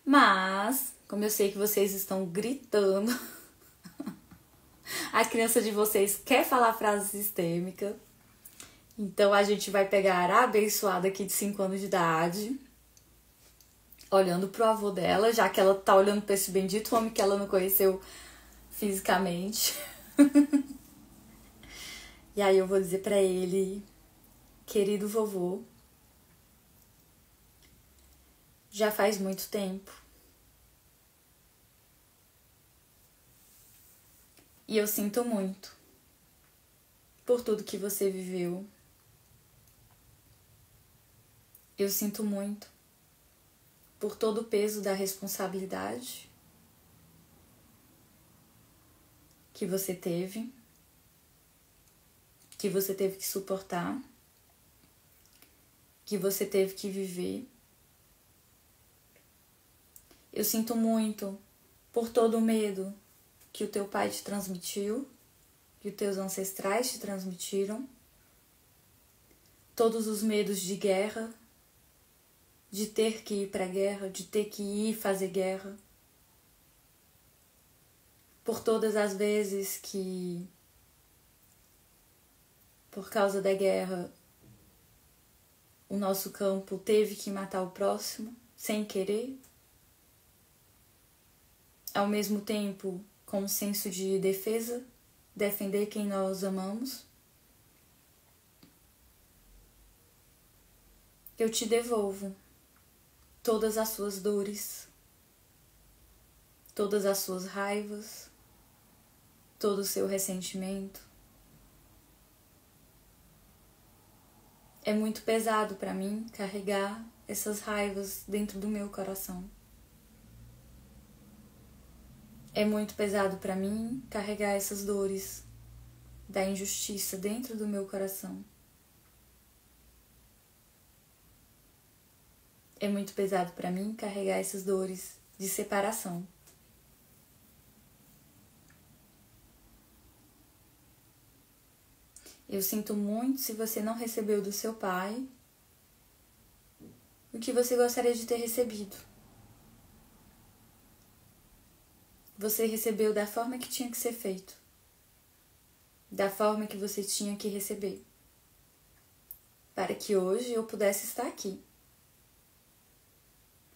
Mas, como eu sei que vocês estão gritando, a criança de vocês quer falar frase sistêmica. Então a gente vai pegar a abençoada aqui de 5 anos de idade, olhando pro avô dela, já que ela tá olhando pra esse bendito homem que ela não conheceu fisicamente. E aí eu vou dizer pra ele, querido vovô, já faz muito tempo. E eu sinto muito por tudo que você viveu. Eu sinto muito por todo o peso da responsabilidade que você teve que suportar, que você teve que viver. Eu sinto muito por todo o medo que o teu pai te transmitiu, que os teus ancestrais te transmitiram, todos os medos de guerra, de ter que ir para a guerra, de ter que ir fazer guerra, por todas as vezes que, por causa da guerra, o nosso campo teve que matar o próximo sem querer, ao mesmo tempo com um senso de defesa, defender quem nós amamos. Eu te devolvo todas as suas dores, todas as suas raivas, todo o seu ressentimento. É muito pesado para mim carregar essas raivas dentro do meu coração. É muito pesado para mim carregar essas dores da injustiça dentro do meu coração. É muito pesado para mim carregar essas dores de separação. Eu sinto muito se você não recebeu do seu pai o que você gostaria de ter recebido. Você recebeu da forma que tinha que ser feito, da forma que você tinha que receber, para que hoje eu pudesse estar aqui,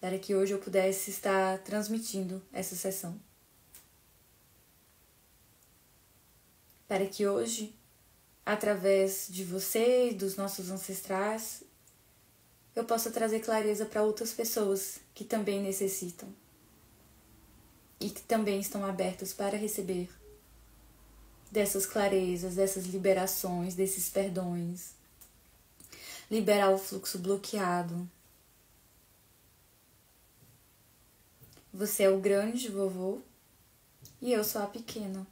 para que hoje eu pudesse estar transmitindo essa sessão, para que hoje, através de você e dos nossos ancestrais, eu possa trazer clareza para outras pessoas que também necessitam e que também estão abertas para receber dessas clarezas, dessas liberações, desses perdões. Liberar o fluxo bloqueado. Você é o grande vovô e eu sou a pequena.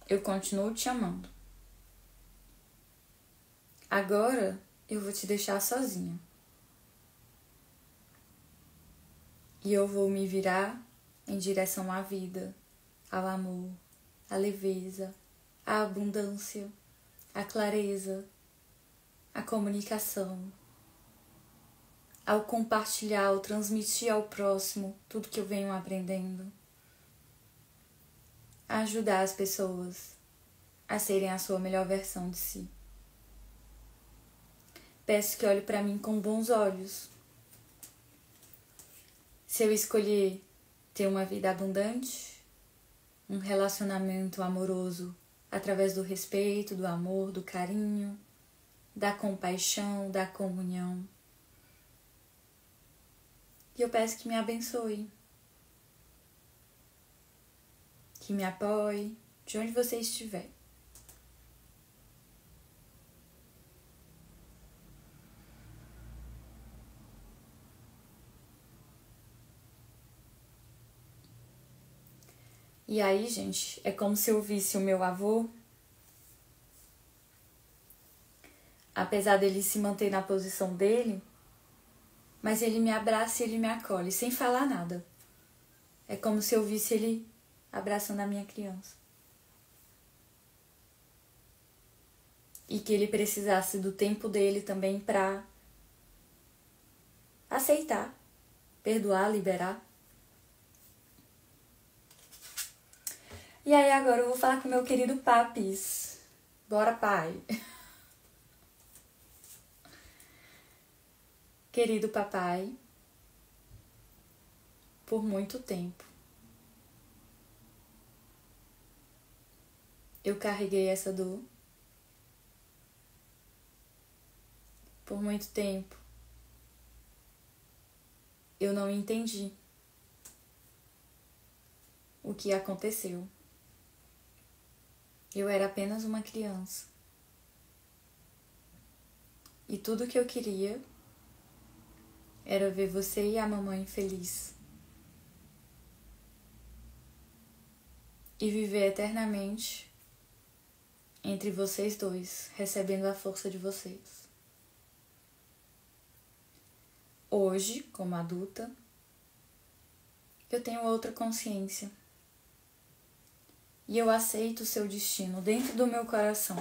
Eu continuo te amando. Agora eu vou te deixar sozinha. E eu vou me virar em direção à vida, ao amor, à leveza, à abundância, à clareza, à comunicação, ao compartilhar, ao transmitir ao próximo tudo que eu venho aprendendo, a ajudar as pessoas a serem a sua melhor versão de si. peço que olhe para mim com bons olhos. Se eu escolher ter uma vida abundante, um relacionamento amoroso através do respeito, do amor, do carinho, da compaixão, da comunhão. E eu peço que me abençoe, que me apoie, de onde você estiver. E aí, gente, é como se eu visse o meu avô, apesar dele se manter na posição dele, mas ele me abraça e ele me acolhe, sem falar nada. É como se eu visse ele abraçando a minha criança. E que ele precisasse do tempo dele também para aceitar, perdoar, liberar. E aí agora eu vou falar com o meu querido Papis. Bora, pai. Querido papai, por muito tempo eu carreguei essa dor. Por muito tempo eu não entendi o que aconteceu. Eu era apenas uma criança. E tudo que eu queria era ver você e a mamãe feliz. E viver eternamente entre vocês dois, recebendo a força de vocês. Hoje, como adulta, eu tenho outra consciência. E eu aceito o seu destino dentro do meu coração.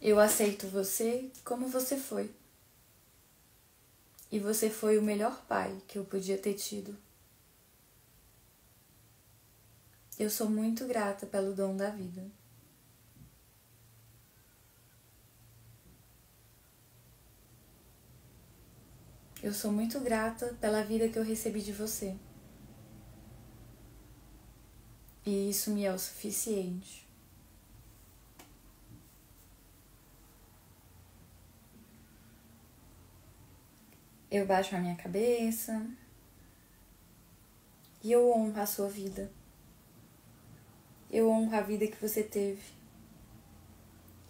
Eu aceito você como você foi. E você foi o melhor pai que eu podia ter tido. Eu sou muito grata pelo dom da vida. Eu sou muito grata pela vida que eu recebi de você. E isso me é o suficiente. Eu baixo a minha cabeça e eu honro a sua vida. Eu honro a vida que você teve.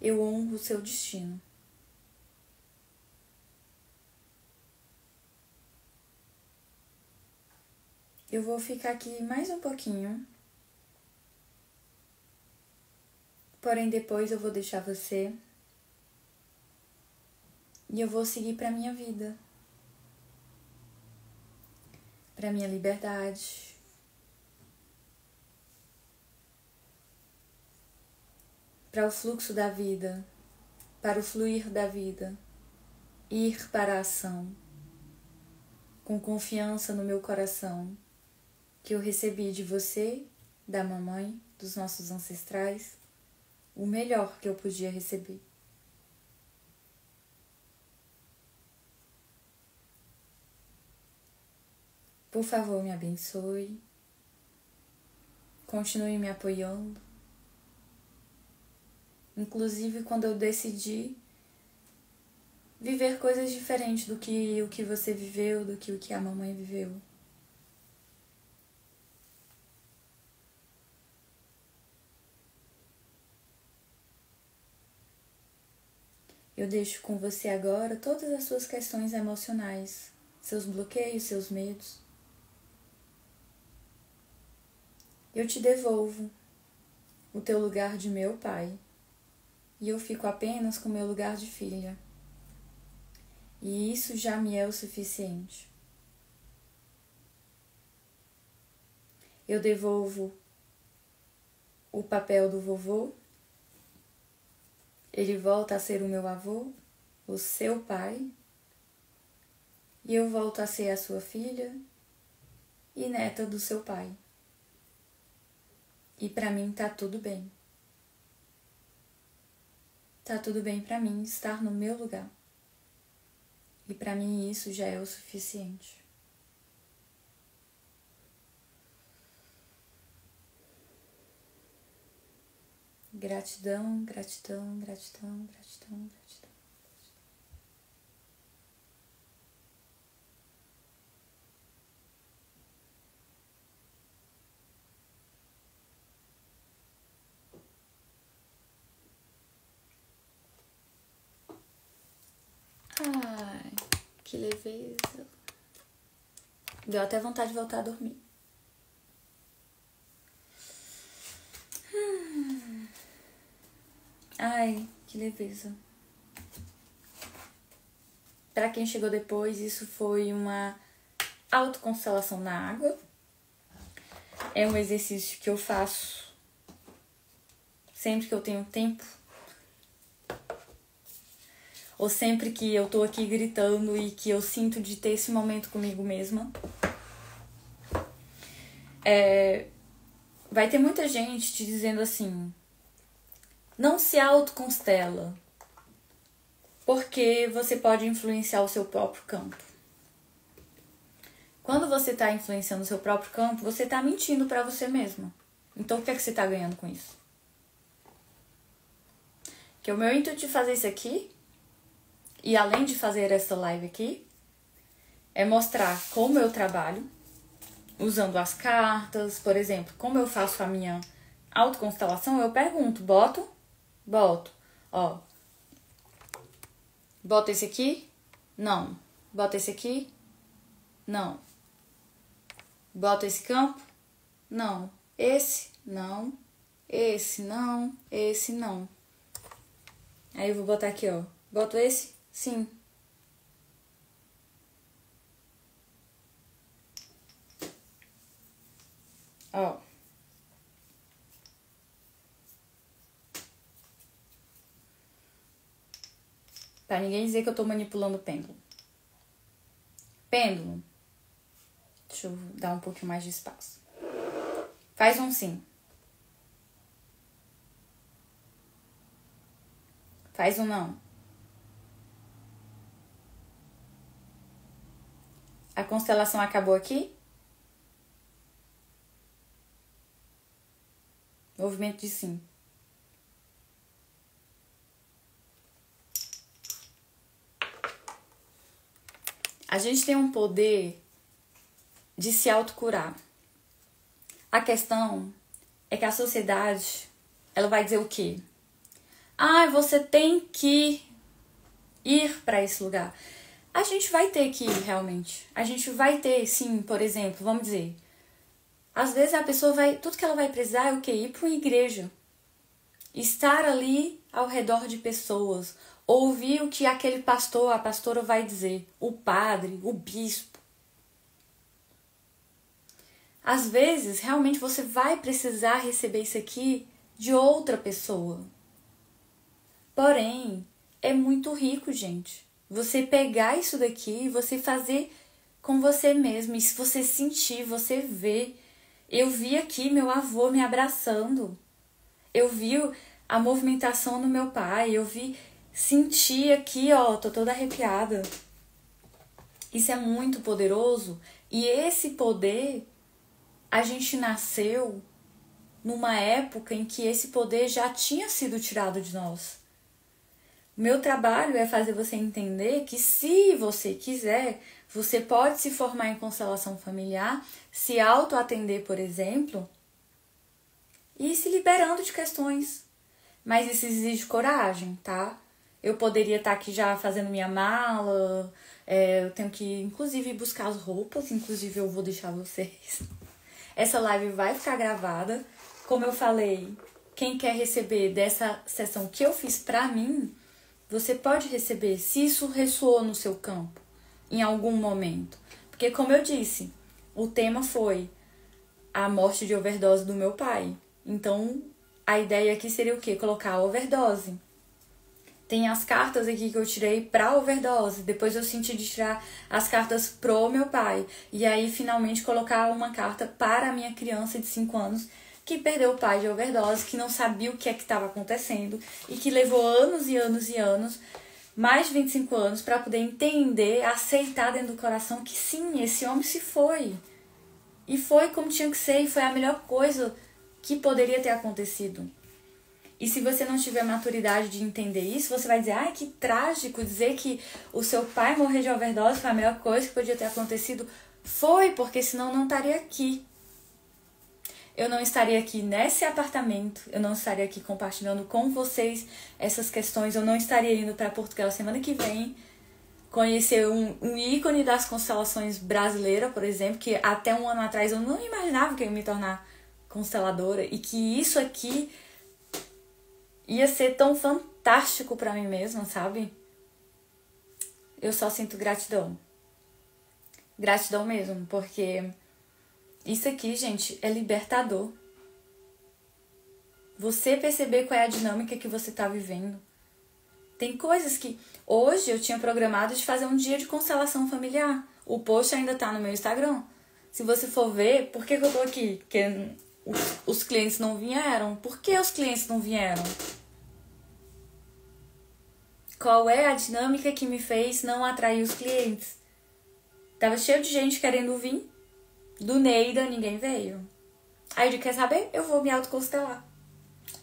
Eu honro o seu destino. Eu vou ficar aqui mais um pouquinho. Porém, depois eu vou deixar você. E eu vou seguir para minha vida. Para minha liberdade. Para o fluxo da vida. Para o fluir da vida. Ir para a ação. Com confiança no meu coração. Que eu recebi de você, da mamãe, dos nossos ancestrais, o melhor que eu podia receber. Por favor, me abençoe. Continue me apoiando. Inclusive quando eu decidi viver coisas diferentes do que o que você viveu, do que o que a mamãe viveu. Eu deixo com você agora todas as suas questões emocionais, seus bloqueios, seus medos. Eu te devolvo o teu lugar de meu pai e eu fico apenas com o meu lugar de filha. E isso já me é o suficiente. Eu devolvo o papel do vovô. Ele volta a ser o meu avô, o seu pai, e eu volto a ser a sua filha e neta do seu pai. E pra mim tá tudo bem. Tá tudo bem pra mim estar no meu lugar. E pra mim isso já é o suficiente. Gratidão, gratidão, gratidão, gratidão, gratidão. Ai, que leveza. Deu até vontade de voltar a dormir. Ai, que leveza. Para quem chegou depois, isso foi uma autoconstelação na água. É um exercício que eu faço sempre que eu tenho tempo. Ou sempre que eu tô aqui gritando e que eu sinto de ter esse momento comigo mesma. Vai ter muita gente te dizendo assim: não se autoconstela, porque você pode influenciar o seu próprio campo. Quando você tá influenciando o seu próprio campo, você tá mentindo pra você mesma. Então o que é que você tá ganhando com isso? Que o meu intuito de fazer isso aqui, e além de fazer essa live aqui, é mostrar como eu trabalho, usando as cartas, por exemplo, como eu faço a minha autoconstelação, eu pergunto, boto, ó, bota esse aqui, não, bota esse aqui, não, bota esse campo, não, esse, não, esse, não, esse, não. Aí eu vou botar aqui, ó, boto esse, sim. Ó. Pra ninguém dizer que eu tô manipulando o pêndulo. Pêndulo. Deixa eu dar um pouquinho mais de espaço. Faz um sim. Faz um não. A constelação acabou aqui? Movimento de sim. A gente tem um poder de se autocurar. A questão é que a sociedade, ela vai dizer o quê? Ah, você tem que ir para esse lugar. A gente vai ter que ir, realmente. A gente vai ter, sim, por exemplo, vamos dizer, às vezes a pessoa vai, tudo que ela vai precisar é o quê? Ir para uma igreja. Estar ali ao redor de pessoas. Ouvir o que aquele pastor, a pastora vai dizer. O padre, o bispo. Às vezes, realmente, você vai precisar receber isso aqui de outra pessoa. Porém, é muito rico, gente. Você pegar isso daqui e você fazer com você mesmo. E se você sentir, você ver. Eu vi aqui meu avô me abraçando. Eu vi a movimentação no meu pai. Eu senti aqui, ó, tô toda arrepiada. Isso é muito poderoso. E esse poder, a gente nasceu numa época em que esse poder já tinha sido tirado de nós. Meu trabalho é fazer você entender que, se você quiser, você pode se formar em constelação familiar, se auto-atender, por exemplo, e ir se liberando de questões. Mas isso exige coragem, tá? Eu poderia estar aqui já fazendo minha mala, eu tenho que, inclusive, buscar as roupas, inclusive eu vou deixar vocês. Essa live vai ficar gravada. Como eu falei, quem quer receber dessa sessão que eu fiz pra mim, você pode receber, se isso ressoou no seu campo, em algum momento. Porque, como eu disse, o tema foi a morte de overdose do meu pai. Então, a ideia aqui seria o quê? Colocar a overdose. Tem as cartas aqui que eu tirei pra overdose. Depois eu senti de tirar as cartas pro meu pai. E aí, finalmente, colocar uma carta para a minha criança de 5 anos, que perdeu o pai de overdose, que não sabia o que é que estava acontecendo e que levou anos e anos e anos, mais de 25 anos, para poder entender, aceitar dentro do coração que sim, esse homem se foi. E foi como tinha que ser, e foi a melhor coisa que poderia ter acontecido. E se você não tiver maturidade de entender isso, você vai dizer, ai, que trágico, dizer que o seu pai morrer de overdose foi a melhor coisa que podia ter acontecido. Foi, porque senão eu não estaria aqui. Eu não estaria aqui nesse apartamento, eu não estaria aqui compartilhando com vocês essas questões, eu não estaria indo para Portugal semana que vem, conhecer um ícone das constelações brasileira, por exemplo, que até um ano atrás eu não imaginava que eu ia me tornar consteladora e que isso aqui ia ser tão fantástico pra mim mesma, sabe? Eu só sinto gratidão. Gratidão mesmo, porque isso aqui, gente, é libertador. Você perceber qual é a dinâmica que você tá vivendo. Tem coisas que... Hoje eu tinha programado de fazer um dia de constelação familiar. O post ainda tá no meu Instagram. Se você for ver, por que eu tô aqui? Porque os clientes não vieram. Por que os clientes não vieram? Qual é a dinâmica que me fez não atrair os clientes? Tava cheio de gente querendo vir. Do Neida, ninguém veio. Aí eu quer saber? Eu vou me autoconstelar.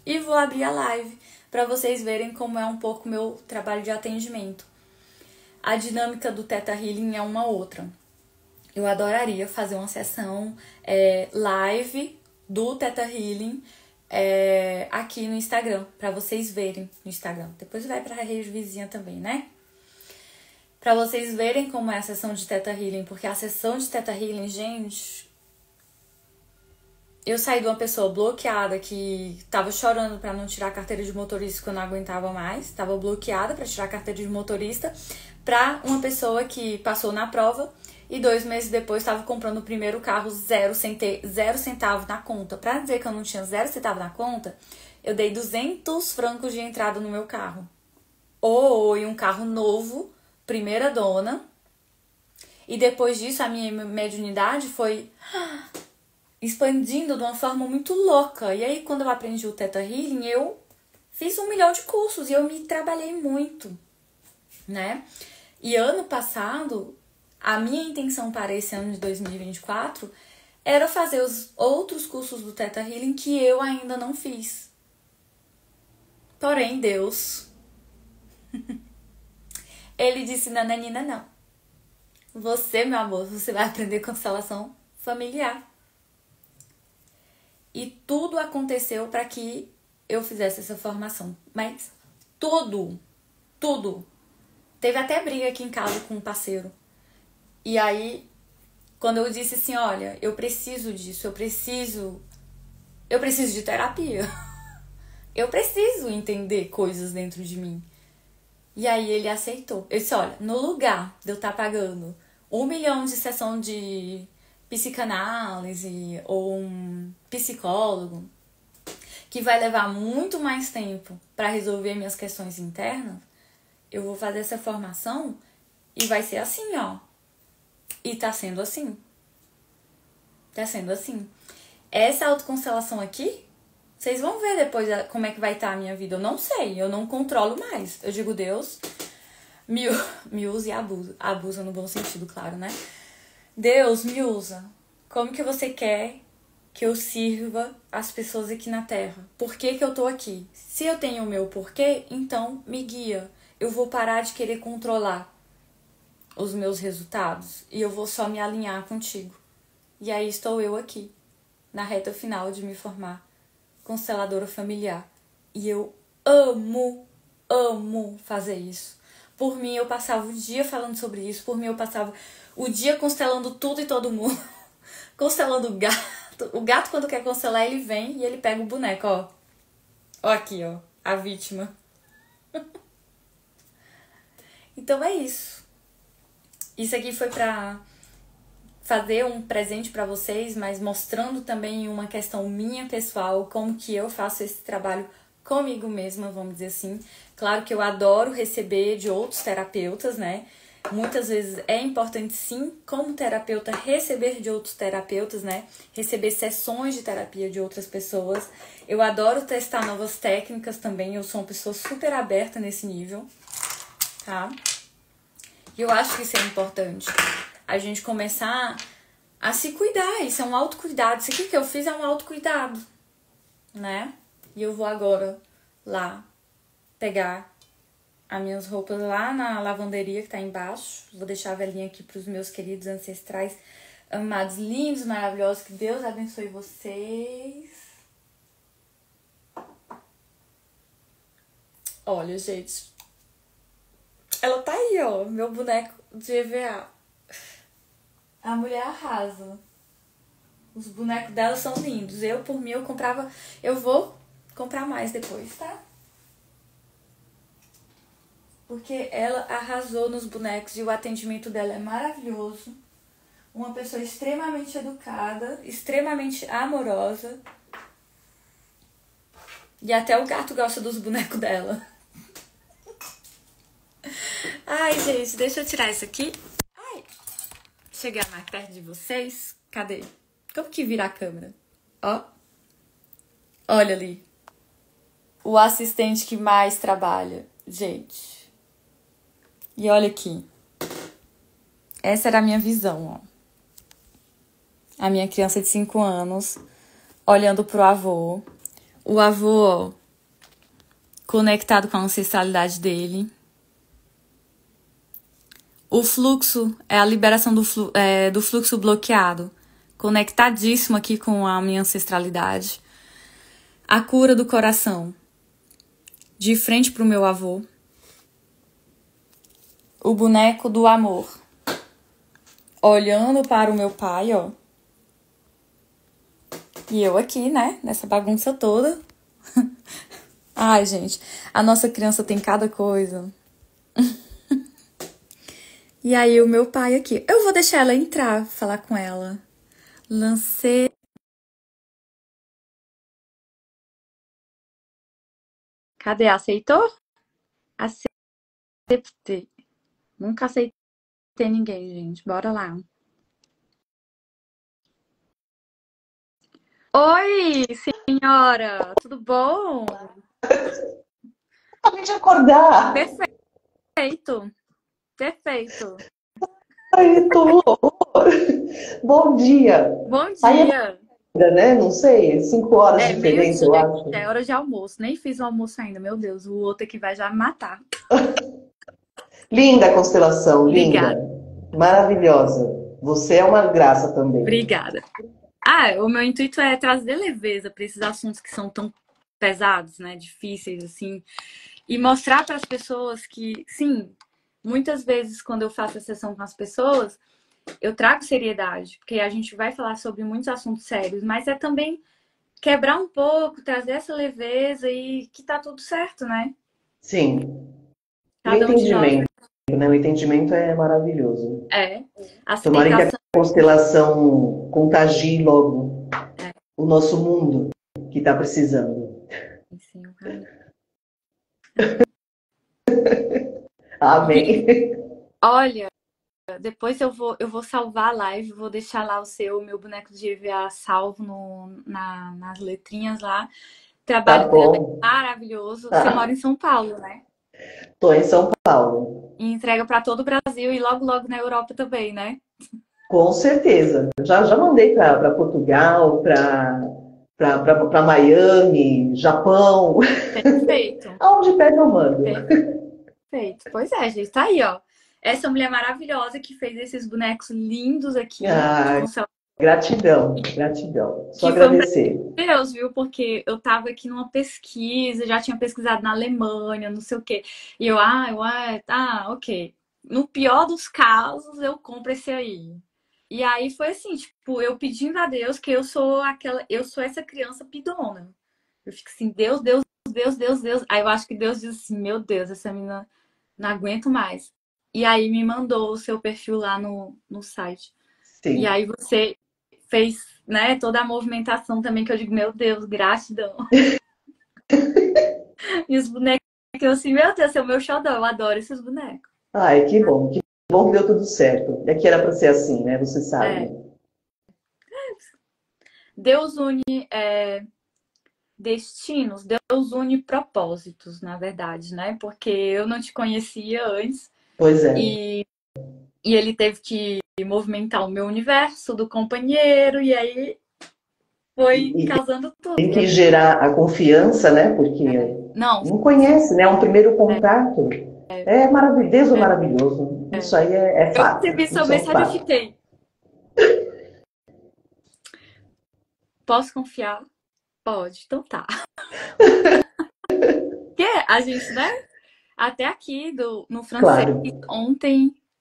E vou abrir a live para vocês verem como é um pouco meu trabalho de atendimento. A dinâmica do Theta Healing é uma outra. Eu adoraria fazer uma sessão live do Theta Healing aqui no Instagram, para vocês verem no Instagram. Depois vai para a rede vizinha também, né? Para vocês verem como é a sessão de Theta Healing, porque a sessão de Theta Healing, gente, eu saí de uma pessoa bloqueada que tava chorando para não tirar a carteira de motorista que eu não aguentava mais, tava bloqueada para tirar a carteira de motorista, para uma pessoa que passou na prova e 2 meses depois estava comprando o primeiro carro sem ter 0 centavo na conta. Para dizer que eu não tinha 0 centavo na conta, eu dei 200 francos de entrada no meu carro. Ou um carro novo, primeira dona. E depois disso a minha mediunidade foi expandindo de uma forma muito louca. E aí quando eu aprendi o Theta Healing, eu fiz 1 milhão de cursos e eu me trabalhei muito, né? E ano passado, a minha intenção para esse ano de 2024 era fazer os outros cursos do Theta Healing que eu ainda não fiz. Porém, Deus, ele disse, nananina, não. Você, meu amor, você vai aprender constelação familiar. E tudo aconteceu para que eu fizesse essa formação. Mas tudo. Teve até briga aqui em casa com um parceiro. E aí, quando eu disse assim, olha, eu preciso disso, eu preciso de terapia. Eu preciso entender coisas dentro de mim. E aí ele aceitou. Ele disse, olha, no lugar de eu estar pagando 1 milhão de sessão de psicanálise ou um psicólogo, que vai levar muito mais tempo para resolver minhas questões internas, eu vou fazer essa formação e vai ser assim, ó. E tá sendo assim. Tá sendo assim. Essa autoconstelação aqui, vocês vão ver depois como é que vai estar a minha vida. Eu não sei, eu não controlo mais. Eu digo, Deus, me usa e abusa. Abusa no bom sentido, claro, né? Deus, me usa. Como que você quer que eu sirva as pessoas aqui na Terra? Por que que eu tô aqui? Se eu tenho o meu porquê, então me guia. Eu vou parar de querer controlar os meus resultados e eu vou só me alinhar contigo. E aí estou eu aqui, na reta final de me formar consteladora familiar. E eu amo fazer isso. Por mim, eu passava o dia falando sobre isso. Por mim, eu passava o dia constelando tudo e todo mundo. Constelando o gato. O gato, quando quer constelar, ele vem e ele pega o boneco, ó. Ó aqui, ó. A vítima. Então é isso. Isso aqui foi pra fazer um presente pra vocês, mas mostrando também uma questão minha pessoal, como que eu faço esse trabalho comigo mesma, vamos dizer assim. Claro que eu adoro receber de outros terapeutas, né? muitas vezes é importante sim, como terapeuta, receber de outros terapeutas, né? Receber sessões de terapia de outras pessoas. Eu adoro testar novas técnicas também, eu sou uma pessoa super aberta nesse nível, tá? E eu acho que isso é importante. A gente começar a se cuidar, isso é um autocuidado. Isso aqui que eu fiz é um autocuidado, né? E eu vou agora lá pegar as minhas roupas lá na lavanderia que tá embaixo. Vou deixar a velhinha aqui pros meus queridos ancestrais amados, lindos, maravilhosos. Que Deus abençoe vocês. Olha, gente. Ela tá aí, ó. Meu boneco de EVA. A mulher arrasa. Os bonecos dela são lindos. Eu, por mim, eu comprava... Eu vou comprar mais depois, tá? Porque ela arrasou nos bonecos e o atendimento dela é maravilhoso. Uma pessoa extremamente educada, extremamente amorosa. E até o gato gosta dos bonecos dela. Ai, gente, deixa eu tirar isso aqui. Ai, chegar mais perto de vocês. Cadê? Como que vira a câmera? Ó. Olha ali. O assistente que mais trabalha. Gente. E olha aqui. Essa era a minha visão, ó. A minha criança de 5 anos olhando pro avô. O avô, ó, conectado com a ancestralidade dele. O fluxo é a liberação do fluxo bloqueado. Conectadíssimo aqui com a minha ancestralidade. A cura do coração. De frente pro meu avô. O boneco do amor. Olhando para o meu pai, ó. E eu aqui, né? Nessa bagunça toda. Ai, gente. A nossa criança tem cada coisa. E aí o meu pai aqui. Eu vou deixar ela entrar, falar com ela. Lancei. Cadê? Aceitou? Aceitei. Nunca aceitei ninguém, gente. Bora lá. Oi, senhora. Tudo bom? Acabei de acordar. Perfeito. Perfeito. Ai, tô... Bom dia. Bom Aí é dia. ainda, né? Não sei, 5 horas de É diferença, meio-dia, eu já é acho. hora de almoço. Nem fiz o almoço ainda, meu Deus. O outro aqui vai já me matar. Linda a constelação, linda. Obrigada, Maravilhosa. Você é uma graça também. obrigada. Ah, o meu intuito é trazer leveza para esses assuntos que são tão pesados, né? Difíceis, assim. E mostrar para as pessoas que, sim, muitas vezes quando eu faço a sessão com as pessoas, eu trago seriedade, porque a gente vai falar sobre muitos assuntos sérios, mas é também quebrar um pouco, trazer essa leveza e que tá tudo certo, né? Sim. E o Cada um de nós entendimento, né? O entendimento é maravilhoso. é Tomara que a aceitação. constelação contagie logo o nosso mundo que está precisando. Sim, o caminho. E Amém. olha, depois eu vou salvar a live, vou deixar lá o meu boneco de EVA salvo nas letrinhas lá. O Tá trabalho dela é bom. maravilhoso. Você mora em São Paulo, né? Tô em São Paulo. E entrega para todo o Brasil e logo, logo na Europa também, né? Com certeza. Já mandei para Portugal, para Miami, Japão. Perfeito, Aonde pede eu mando. perfeito. Pois é, gente, tá aí, ó. Essa mulher maravilhosa que fez esses bonecos lindos aqui de Ah, constelação, gratidão, gratidão. Só que foi um agradecer. Deus, viu? Porque eu tava aqui numa pesquisa, já tinha pesquisado na Alemanha, não sei o quê. E tá, ok. No pior dos casos, eu compro esse aí. E aí foi assim, tipo, eu pedindo a Deus que eu sou essa criança pidona. Eu fico assim, Deus, Deus, Deus, Deus, Deus. Aí eu acho que Deus diz assim, meu Deus, essa menina não aguento mais. E aí me mandou o seu perfil lá no site. E Sim. aí você fez, né, toda a movimentação também, que eu digo, meu Deus, gratidão. E os bonecos, eu assim, meu Deus, é o meu xodó, eu adoro esses bonecos. Ai, que bom, bom que deu tudo certo. É que era para ser assim, né? Você sabe. Deus une destinos, Deus une propósitos, na verdade, né? Porque eu não te conhecia antes Pois é. e ele teve que movimentar o meu universo do companheiro, e aí foi E casando tudo. tem que gerar a confiança, né? Porque Não, não conhece, né? É um primeiro contato. É maravilhoso, maravilhoso. Isso aí é eu fato. recebi sua Isso é um mensagem e fato. fiquei. Posso confiar? Pode, então tá. Porque a gente, né? Até aqui no francês, Claro.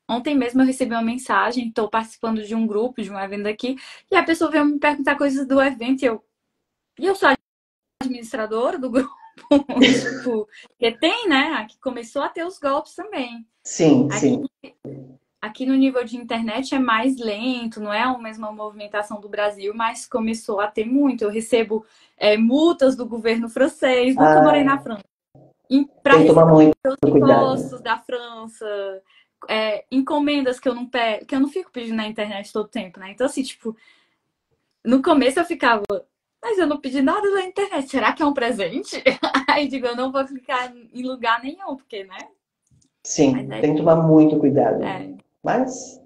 ontem mesmo eu recebi uma mensagem, estou participando de um grupo, de um evento aqui, e a pessoa veio me perguntar coisas do evento e eu sou administradora do grupo, tipo, porque tem, né? Aqui começou a ter os golpes também. Sim, Aqui, sim. aqui no nível de internet é mais lento, não é a mesma movimentação do Brasil, mas começou a ter muito. Eu recebo multas do governo francês, nunca morei na Ah, França. Para tem que tomar receber muito os cuidado. impostos da França, encomendas que eu não pego, que eu não fico pedindo na internet todo tempo, né? Então, assim, tipo, no começo eu ficava, mas eu não pedi nada na internet, será que é um presente? Aí digo, eu não vou clicar em lugar nenhum, porque, né? Mas Sim, tem que tomar muito cuidado. é, Mas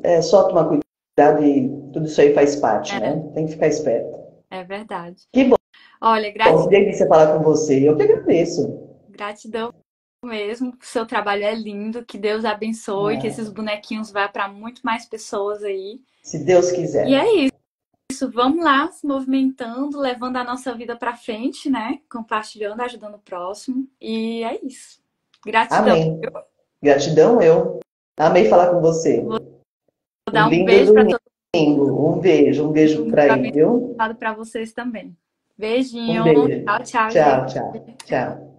é só tomar cuidado e tudo isso aí faz parte, é, né? Tem que ficar esperto. é verdade. Que bom, Olha, que delícia falar com você. Eu que agradeço. gratidão mesmo, o seu trabalho é lindo, que Deus abençoe, que esses Ah, bonequinhos vá para muito mais pessoas aí. se Deus E quiser. é isso, vamos lá, se movimentando, levando a nossa vida para frente, né? Compartilhando, ajudando o próximo. E é isso. Gratidão. Amém. Gratidão, eu. Amei falar com você. Vou Um dar um lindo beijo para todo domingo. Um beijo mundo para aí, viu? abençoado para vocês também. Um Beijinho. beijo. Tchau, tchau, Tchau, gente. tchau, tchau.